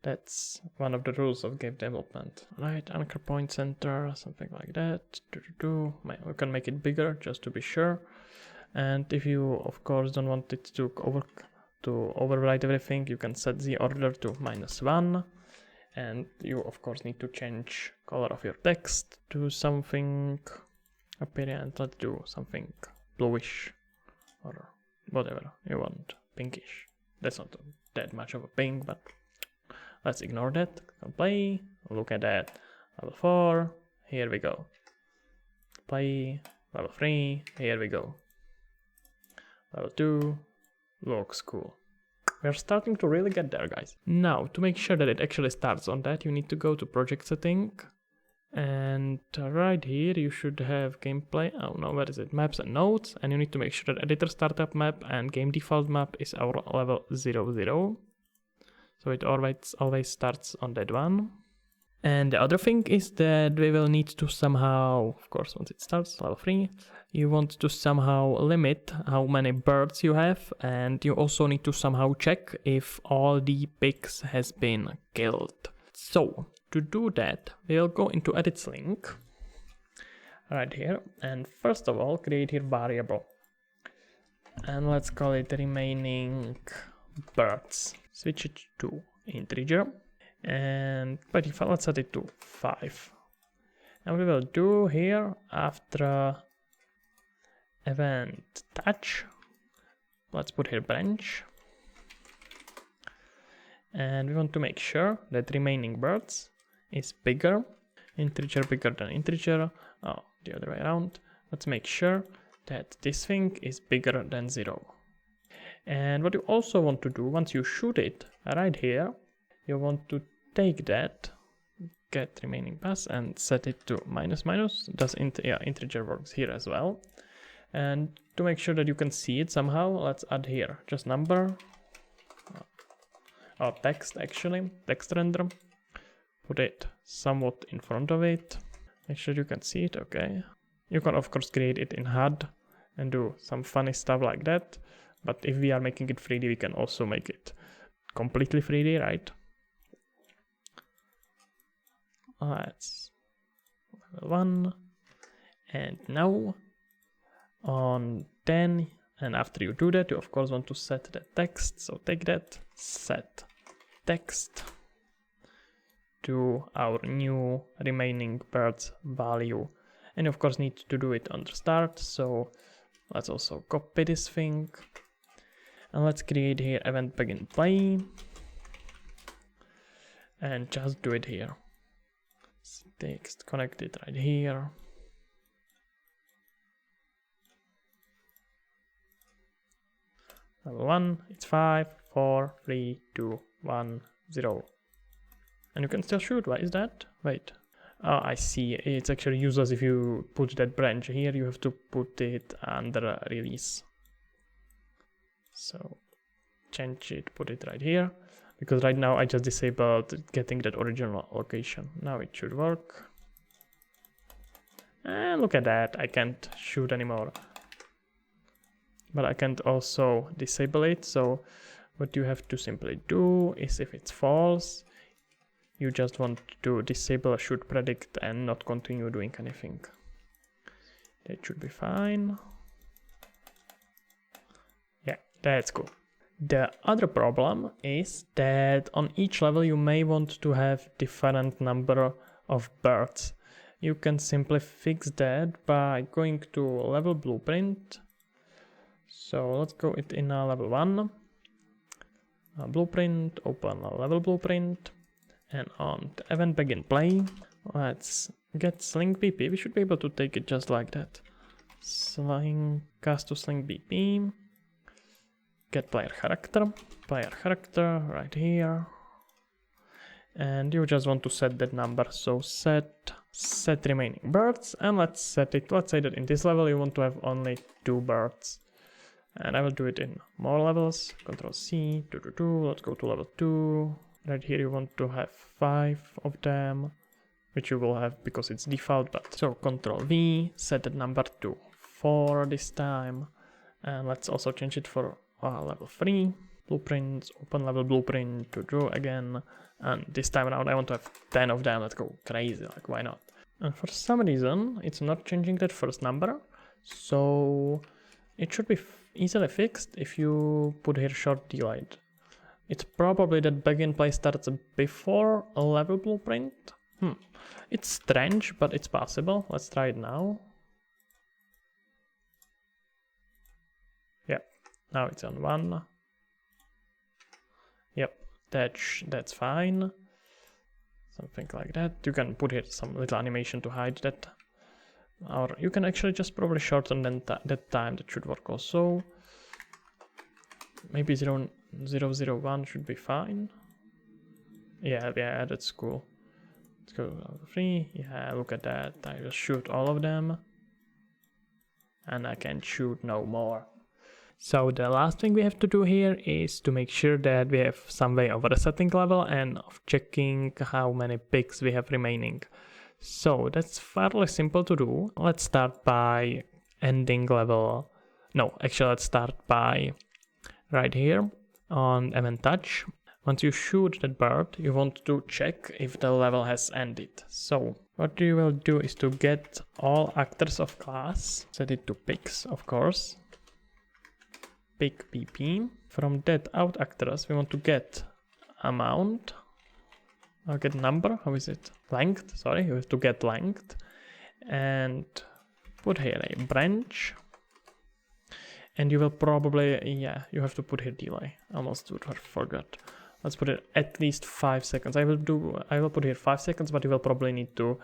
That's one of the rules of game development. Right, anchor point center, something like that. We can make it bigger just to be sure. And if you, of course, don't want it to overwrite everything, you can set the order to -1. And you, of course, need to change color of your text to something apparent. Let's do something bluish or whatever you want, pinkish. That's not that much of a pink, but let's ignore that. Play, look at that. Level 4, here we go. Play, level 3, here we go. Level 2, looks cool. We're starting to really get there, guys. Now, to make sure that it actually starts on that, you need to go to project setting And right here you should have gameplay. Oh no, where is it? Maps and nodes, and you need to make sure that editor startup map and game default map is our level 00. So it always starts on that one. And the other thing is that we will need to somehow, of course, once it starts, level 3, you want to somehow limit how many birds you have, and you also need to somehow check if all the pigs has been killed. So, to do that, we'll go into edit SLING, right here, and first of all, create here variable. And let's call it remaining birds. Switch it to integer. And by default, let's set it to 5. And we will do here after event touch, let's put here branch, and we want to make sure that remaining birds is bigger, integer bigger than integer, oh, the other way around. Let's make sure that this thing is bigger than 0. And what you also want to do once you shoot it right here, you want to take that, get remaining pass, and set it to minus minus. Does integer works here as well. And to make sure that you can see it somehow, let's add here just number, or text actually, text render. Put it somewhat in front of it. Make sure you can see it, okay. You can of course create it in HUD and do some funny stuff like that. But if we are making it 3D, we can also make it completely 3D, right? Let's level 1. And now on 10, and after you do that, you of course want to set the text. So take that, set text to our new remaining birds value. And you of course need to do it under start. So let's also copy this thing. And let's create here event begin play. And just do it here. Text connected right here. Level 1, it's 5, 4, 3, 2, 1, 0. And you can still shoot. Why is that? Wait. Oh, I see. It's actually useless if you put that branch here. You have to put it under release. So change it, put it right here. Because right now I just disabled getting that original location. Now it should work. And look at that. I can't shoot anymore. But I can't also disable it. So what you have to simply do is, if it's false, you just want to disable shoot predict and not continue doing anything. That should be fine. Yeah, that's cool. The other problem is that on each level you may want to have different number of birds. You can simply fix that by going to level blueprint. So let's go it in level 1. Blueprint, open a level blueprint. And on the event begin play, let's get SLING BP. We should be able to take it just like that. SLING, cast to SLING BP. Get player character right here. And you just want to set that number. So set remaining birds, and let's set it. Let's say that in this level you want to have only 2 birds. And I will do it in more levels. Control C, 2. Let's go to level 2. Right here you want to have 5 of them, which you will have because it's default. But so Control V, set that number to 4 this time. And let's also change it for level 3. Blueprints, open level blueprint to draw again. And this time around I want to have 10 of them. Let's go crazy, like why not? And for some reason it's not changing that first number. So it should be easily fixed if you put here short delayed. It's probably that begin play starts before a level blueprint. It's strange, but it's possible. Let's try it now. Yeah, now it's on 1. Yep, that's fine. Something like that. You can put here some little animation to hide that. Or you can actually just probably shorten that time. That should work also. Maybe 001 should be fine. Yeah, that's cool. Let's go level 3. Yeah, look at that. I just shoot all of them. And I can shoot no more. So the last thing we have to do here is to make sure that we have some way of resetting level and of checking how many pigs we have remaining. So that's fairly simple to do. Let's start by ending level. No, actually let's start by right here on event touch. Once you shoot that bird, you want to check if the level has ended. So what you will do is to get all actors of class, set it to pigs, of course. Pig PP. From that out actors, we want to get amount. I'll get number. How is it? Length. Sorry, you have to get length. And put here a branch. And you will probably, yeah, you have to put here delay. Almost forgot. Let's put it at least 5 seconds. I will put here 5 seconds, but you will probably need to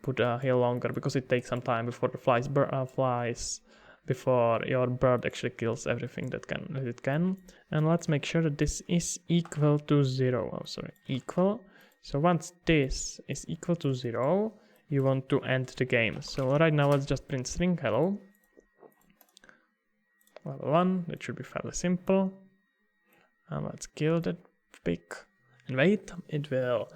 put here longer because it takes some time before the flies before your bird actually kills everything that it can. And let's make sure that this is equal to 0. Oh, sorry, equal. So once this is equal to 0, you want to end the game. So right now let's just print string hello. Level 1, that should be fairly simple. And let's kill that pig. And wait, it will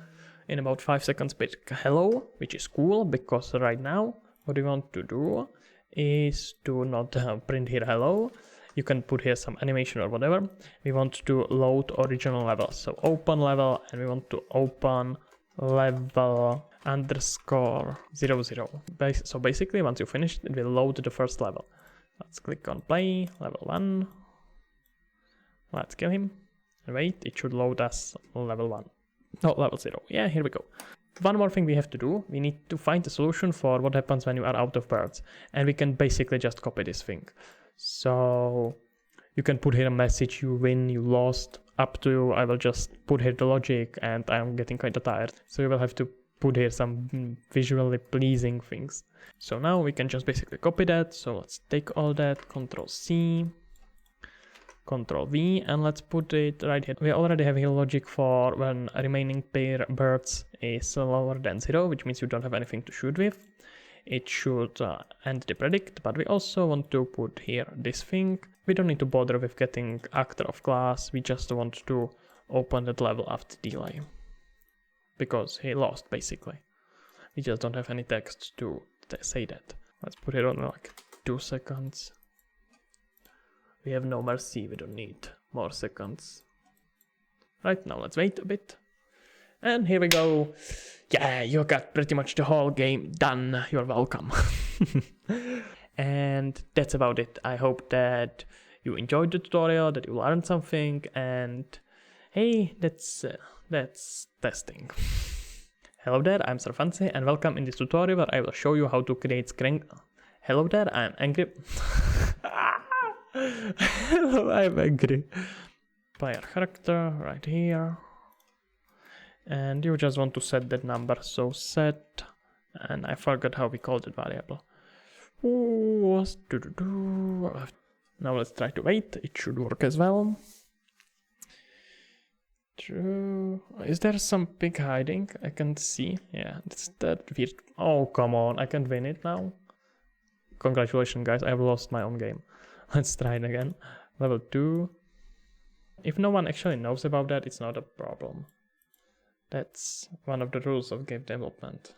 in about 5 seconds pick hello, which is cool because right now what we want to do is to not print here hello. You can put here some animation or whatever. We want to load original level. So open level, and we want to open level underscore 00. So basically once you finish it will load the first level. Let's click on play, level 1. Let's kill him. And wait, it should load us level 1. No, level 0. Yeah, here we go. One more thing we have to do, we need to find a solution for what happens when you are out of birds. And we can basically just copy this thing. So you can put here a message, you win, you lost, up to you. I will just put here the logic and I'm getting kind of tired. So you will have to put here some visually pleasing things. So now we can just basically copy that. So let's take all that, Control C, Control V, and let's put it right here. We already have here logic for when a remaining pair birds is lower than 0, which means you don't have anything to shoot with. It should end the predict, but we also want to put here this thing. We don't need to bother with getting actor of class, we just want to open that level after delay. Because he lost, basically. We just don't have any text to say that. Let's put it on like 2 seconds. We have no mercy, we don't need more seconds. Right, now let's wait a bit. And here we go. Yeah, you got pretty much the whole game done. You're welcome. And that's about it. I hope that you enjoyed the tutorial, that you learned something, and hey, that's testing. Hello there, I'm Sir Fancy, and welcome in this tutorial where I will show you how to create screen. Hello there, I'm angry. Hello, I'm angry. Player character right here. And you just want to set that number, so set, and I forgot how we called it variable. Ooh, now let's try to wait, it should work as well. True. Is there some pig hiding? I can see. Yeah, it's that weird. Oh, come on, I can't win it now. Congratulations, guys, I've lost my own game. Let's try it again. Level 2. If no one actually knows about that, it's not a problem. That's one of the rules of game development.